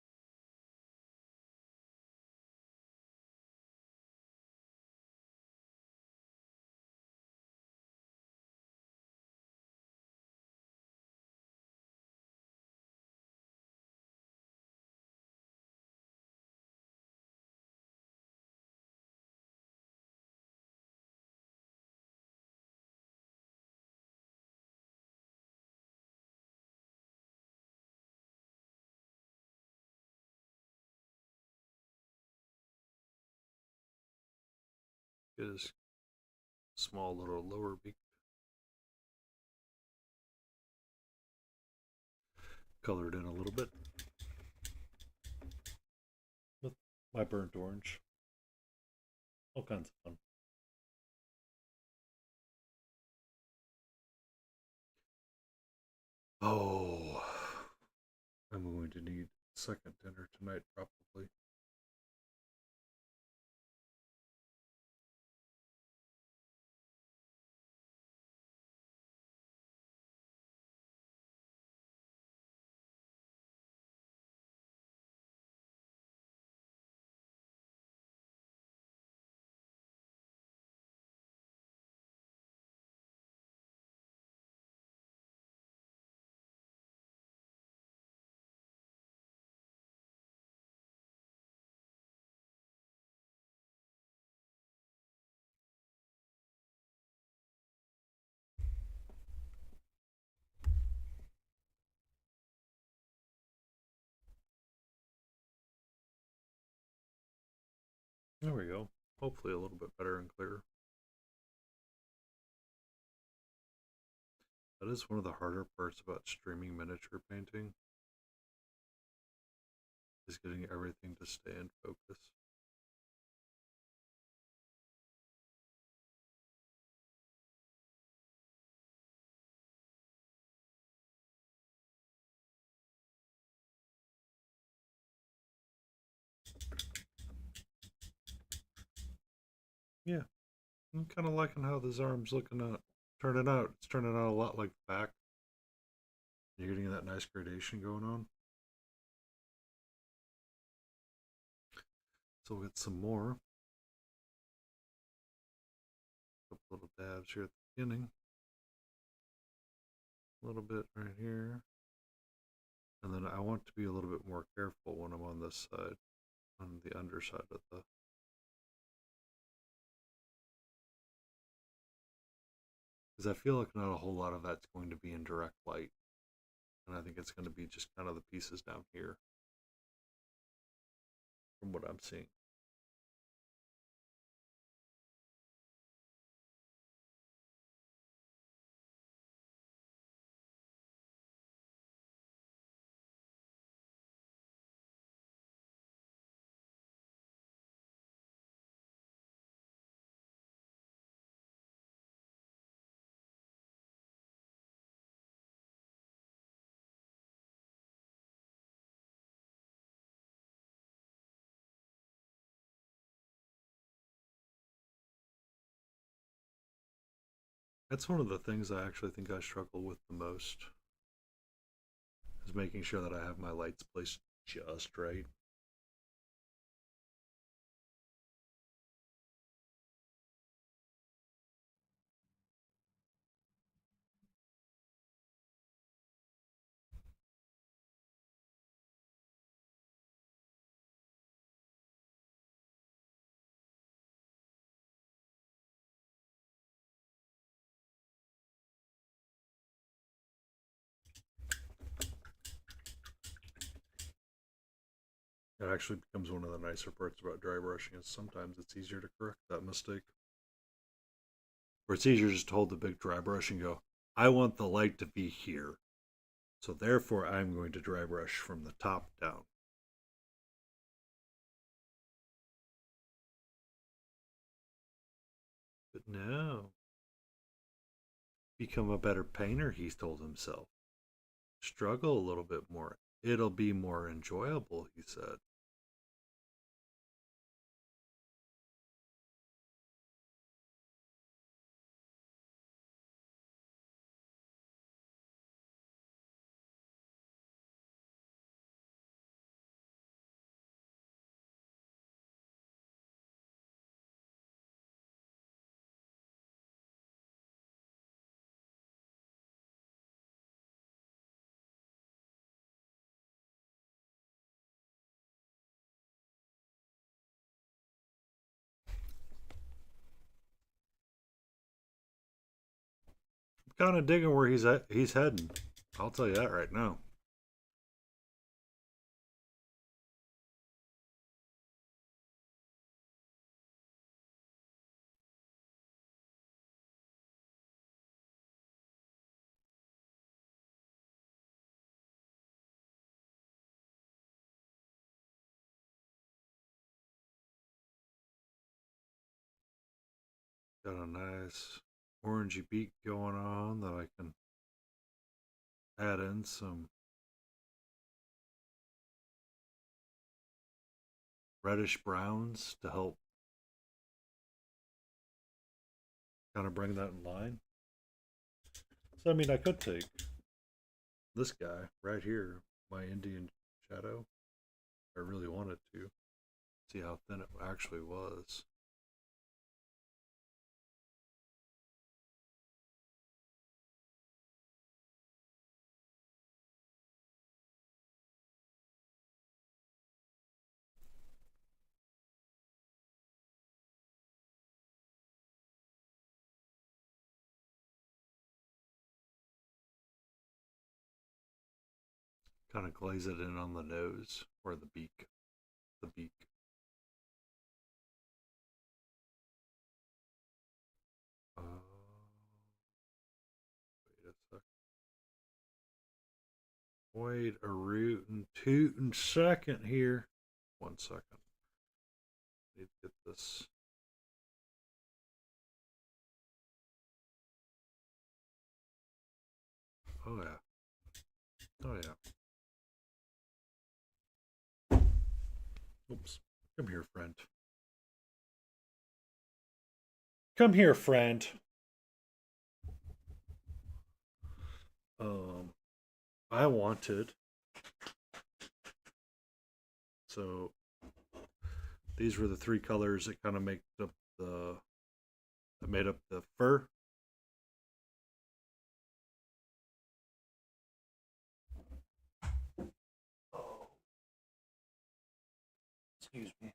Get his small little lower beak colored in a little bit with my burnt orange. All kinds of fun. Oh, I'm going to need second dinner tonight, probably. There we go. Hopefully a little bit better and clearer. That is one of the harder parts about streaming miniature painting, is getting everything to stay in focus. Yeah, I'm kind of liking how this arm's looking at turning out. It's turning out a lot like the back. You're getting that nice gradation going on. So we'll get some more. A couple little dabs here at the beginning. A little bit right here. And then I want to be a little bit more careful when I'm on this side, on the underside of the. Because I feel like not a whole lot of that's going to be in direct light. And I think it's going to be just kind of the pieces down here from what I'm seeing. That's one of the things I actually think I struggle with the most, is making sure that I have my lights placed just right. It actually becomes one of the nicer parts about dry brushing is sometimes it's easier to correct that mistake. Or it's easier just to hold the big dry brush and go, I want the light to be here. So therefore I'm going to dry brush from the top down. But no. Become a better painter, he's told himself. Struggle a little bit more. It'll be more enjoyable, he said. I'm kind of digging where he's heading. I'll tell you that right now. Got a nice orangey beak going on that I can add in some reddish browns to help kind of bring that in line. So, I mean, I could take this guy right here, my Indian shadow, if I really wanted to, see how thin it actually was. Kind of glaze it in on the nose or the beak. The beak. Wait a rootin' tootin' second here. 1 second. Need to get this. Oh yeah. Oh yeah. Oops. Come here, friend. Come here, friend. Um, I wanted. So these were the three colors that kind of make up the that made up the fur. Oh, excuse me.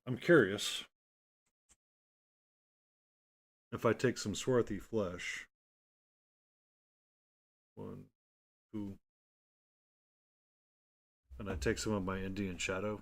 I'm curious if I take some swarthy flesh. One, two, and I take some of my Indian shadow.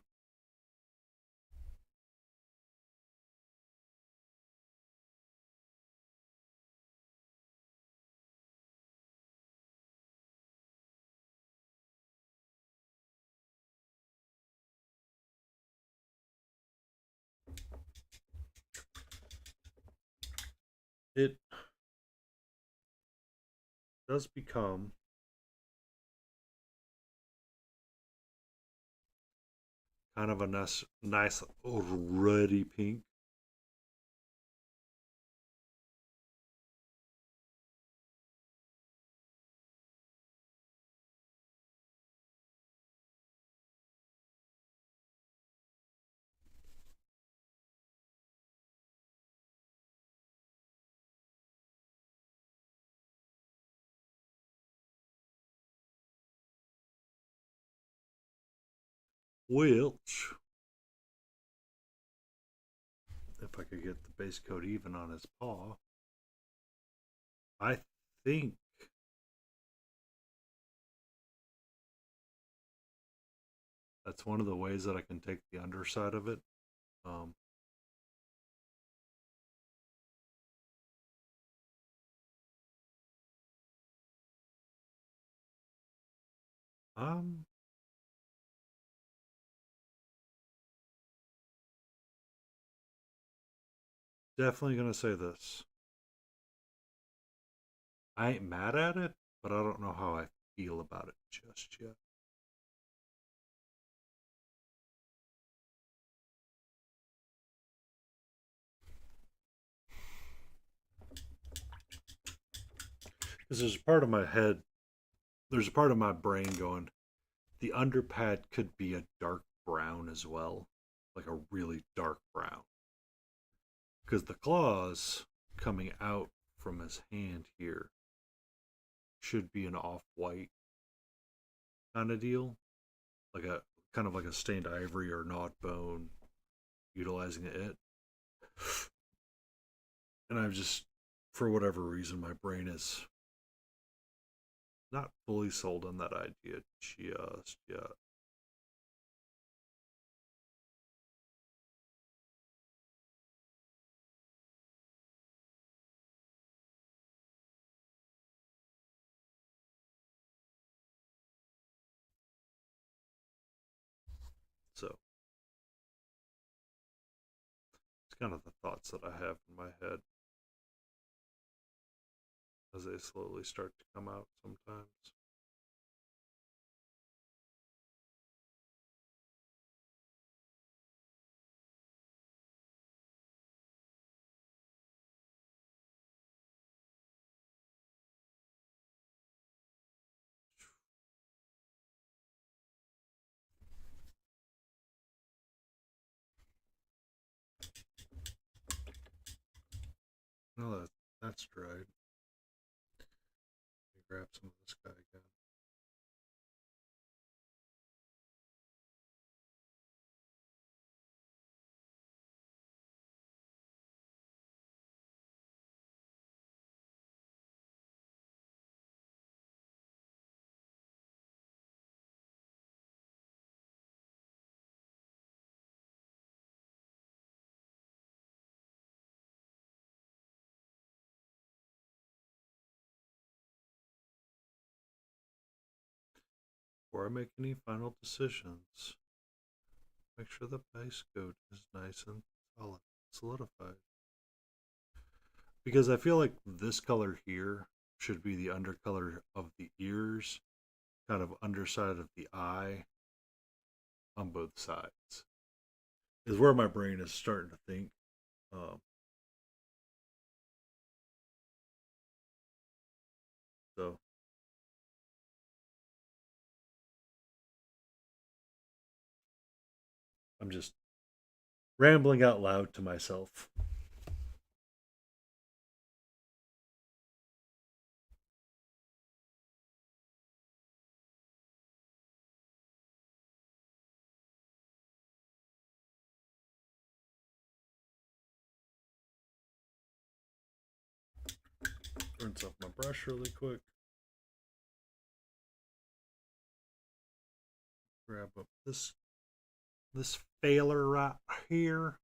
It does become kind of a nice ruddy pink. Which, if I could get the base coat even on his paw, I think that's one of the ways that I can take the underside of it. Um, I'm definitely gonna say this. I ain't mad at it, but I don't know how I feel about it just yet. Because there's a part of my head, there's a part of my brain going, the underpad could be a dark brown as well, like a really dark brown. Because the claws coming out from his hand here should be an off white kind of deal, like a kind of like a stained ivory or gnawed bone, utilizing it. And I've just, for whatever reason, my brain is not fully sold on that idea just yet. So it's kind of the thoughts that I have in my head as they slowly start to come out sometimes. No, that's dried. Let me grab some of this guy again. Before I make any final decisions, make sure the base coat is nice and solid, solidified. Because I feel like this color here should be the undercolor of the ears, kind of underside of the eye on both sides. Is where my brain is starting to think. Um, so I'm just rambling out loud to myself. Rinse off my brush really quick. Grab up this failer right here.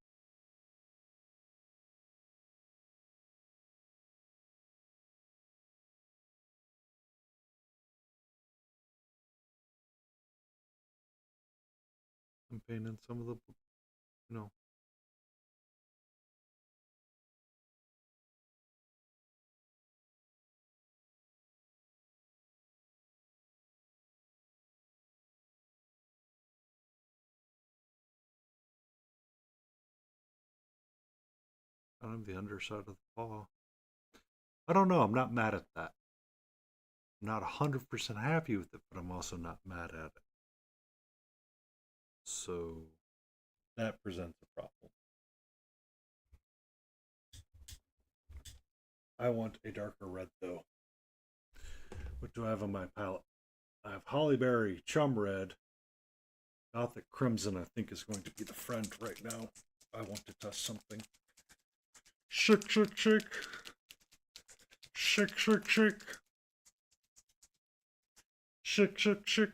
I'm painting some of the, you know, kind of the underside of the paw. I don't know. I'm not mad at that. I'm not 100% happy with it, but I'm also not mad at it. So that presents a problem. I want a darker red though. What do I have on my palette? I have Hollyberry, Chum Red, Gothic Crimson. I think is going to be the friend right now. I want to test something. Shake, shake, shake. Shake, shake, shake. Shake, shake, shake.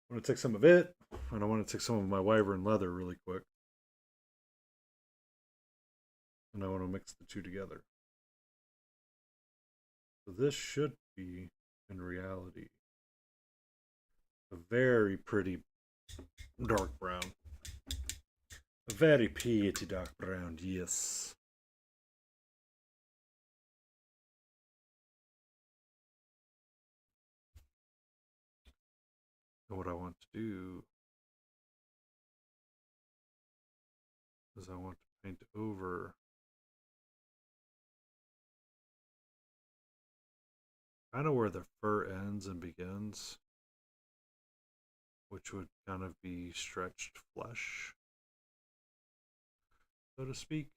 I want to take some of it, and I want to take some of my Wyvern leather really quick. And I want to mix the two together. So this should be, in reality, a very pretty dark brown. A very pretty dark brown, yes. And what I want to do is I want to paint over kind of where the fur ends and begins, which would kind of be stretched flesh, so to speak.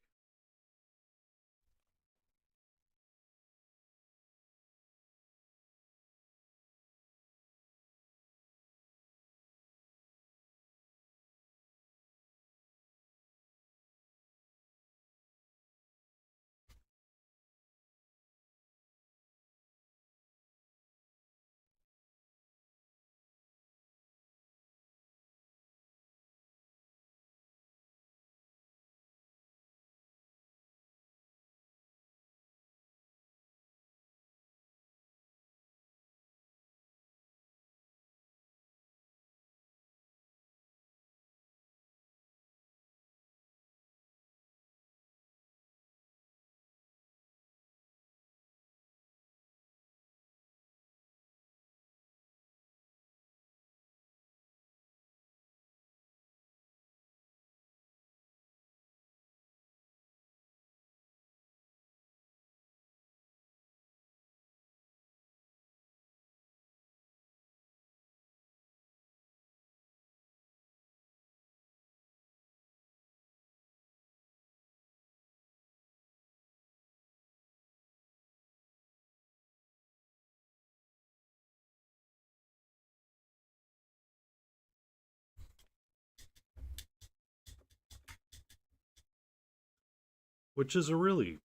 Which is a really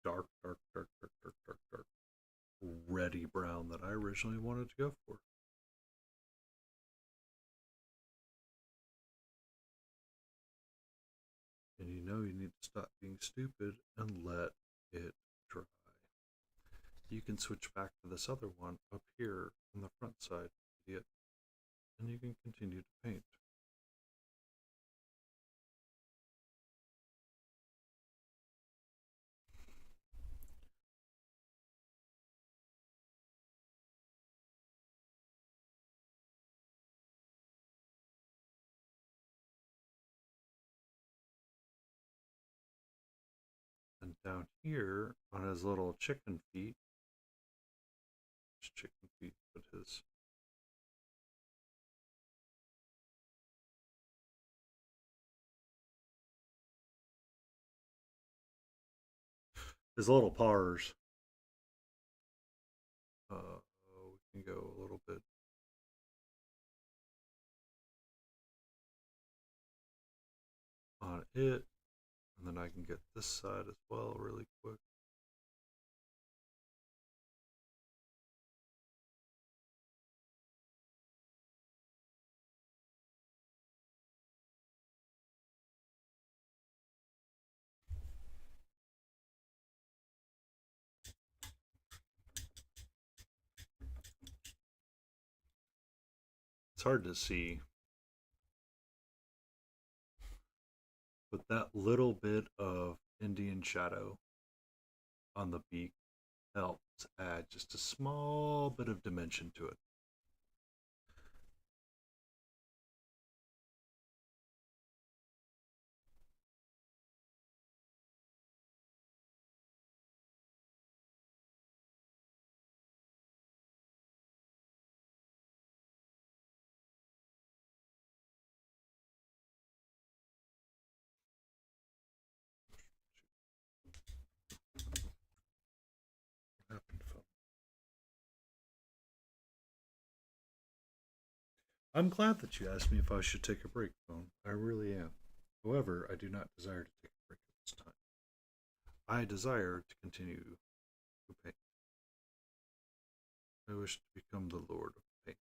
dark, dark, dark, dark, dark, dark, dark, reddy brown that I originally wanted to go for. And you know you need to stop being stupid and let it dry. You can switch back to this other one up here on the front side, idiot, and you can continue to paint. And down here on his little chicken feet, but his little paws. We can go a little bit on it, and then I can get this side as well really quick. It's hard to see, but that little bit of Indian shadow on the beak helps add just a small bit of dimension to it. What happened, phone? I'm glad that you asked me if I should take a break, phone. I really am. However, I do not desire to take a break at this time. I desire to continue to paint. I wish to become the Lord of Paint.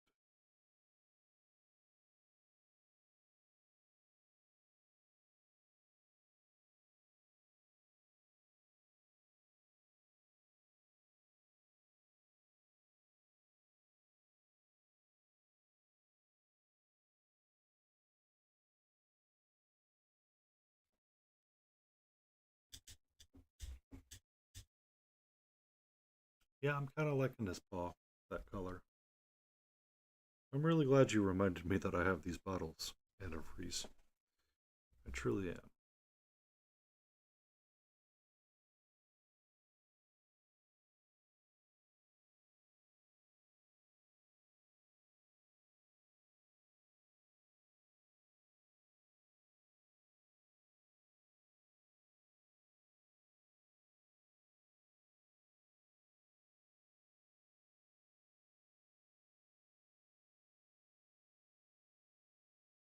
Yeah, I'm kind of liking this paw, that color. I'm really glad you reminded me that I have these bottles and a freeze. I truly am.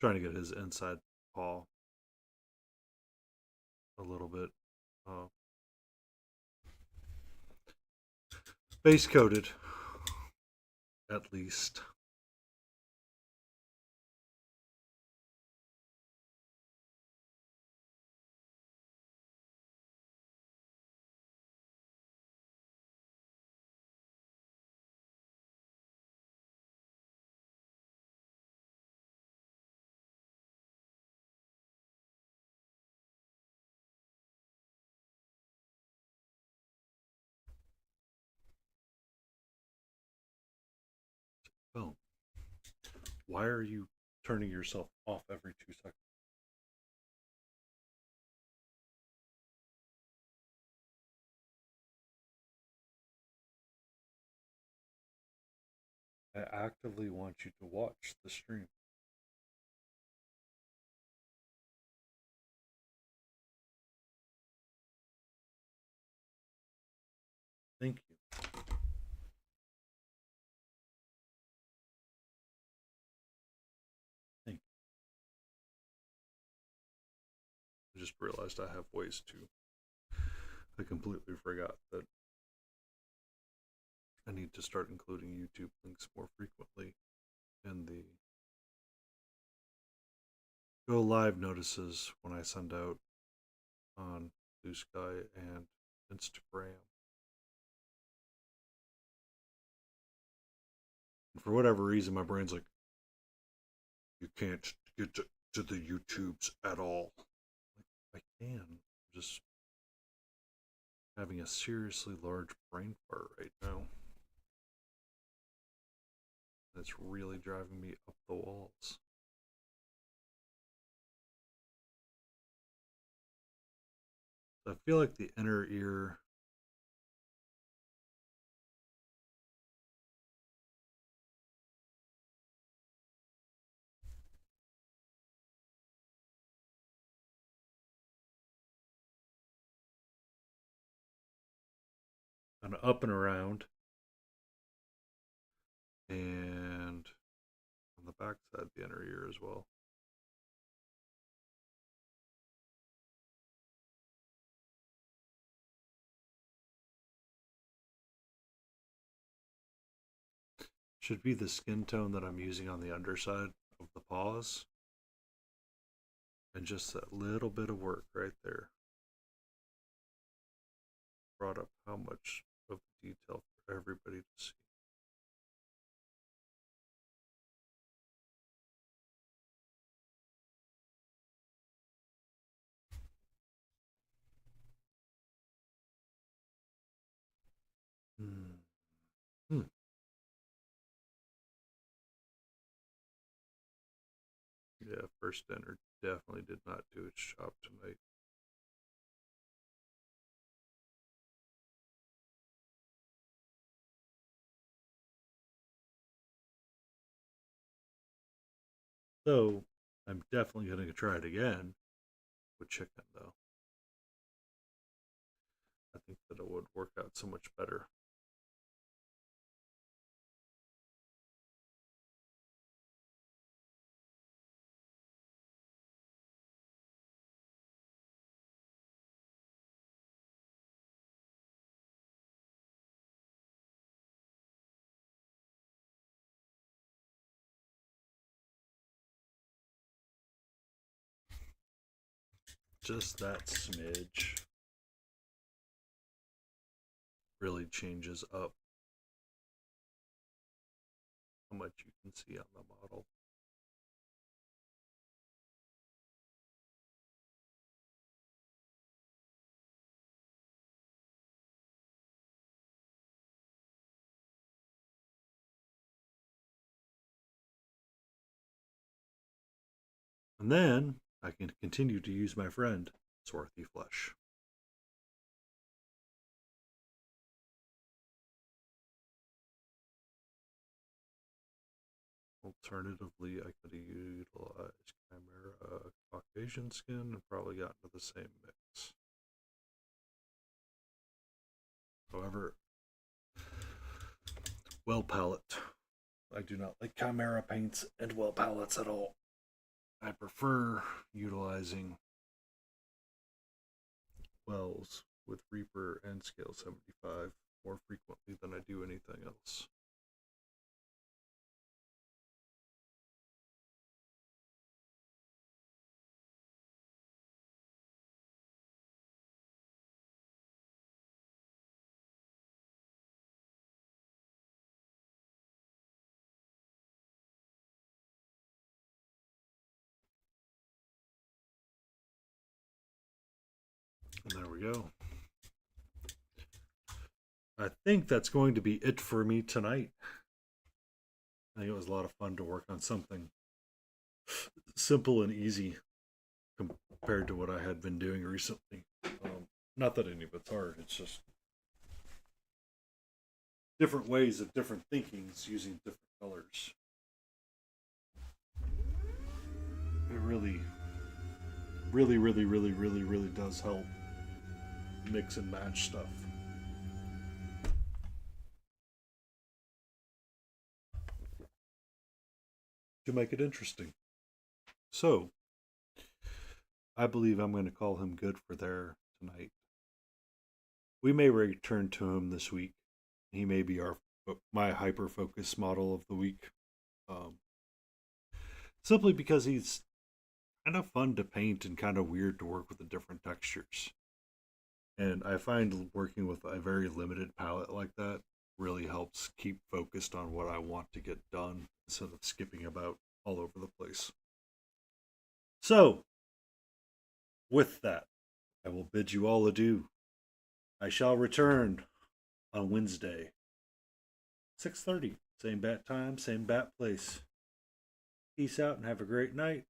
Trying to get his inside paw a little bit uh, base coated, at least. Oh, why are you turning yourself off every 2 seconds? I actively want you to watch the stream. Thank you. Thank you. I just realized I have ways to. I completely forgot that I need to start including YouTube links more frequently in the go live notices when I send out on Blue Sky and Instagram. And for whatever reason, my brain's like, you can't get to the YouTubes at all. Like, I can. Just having a seriously large brain fart right now. That's really driving me up the walls. So I feel like the inner ear kind of up and around, and on the back side, the inner ear as well. Should be the skin tone that I'm using on the underside of the paws. And just that little bit of work right there brought up how much of the detail for everybody to see. Hmm. Hmm. Yeah, first dinner definitely did not do its job tonight. So I'm definitely going to try it again with chicken, though. I think that it would work out so much better. Just that smidge really changes up how much you can see on the model. And then I can continue to use my friend, Swarthy Flesh. Alternatively, I could have utilized Chimera Caucasian skin and probably gotten to the same mix. However, well palette. I do not like Chimera paints and well palettes at all. I prefer utilizing wells with Reaper and Scale 75 more frequently than I do anything else. And there we go. I think that's going to be it for me tonight. I think it was a lot of fun to work on something simple and easy compared to what I had been doing recently. Not that any of it's hard, it's just different ways of different thinkings using different colors. It really does help mix and match stuff. To make it interesting. So, I believe I'm going to call him good for there tonight. We may return to him this week. He may be our my hyper focus model of the week. Um, Simply because he's kind of fun to paint and kind of weird to work with the different textures. And I find working with a very limited palette like that really helps keep focused on what I want to get done instead of skipping about all over the place. So, with that, I will bid you all adieu. I shall return on Wednesday, 6:30. Same bat time, same bat place. Peace out and have a great night.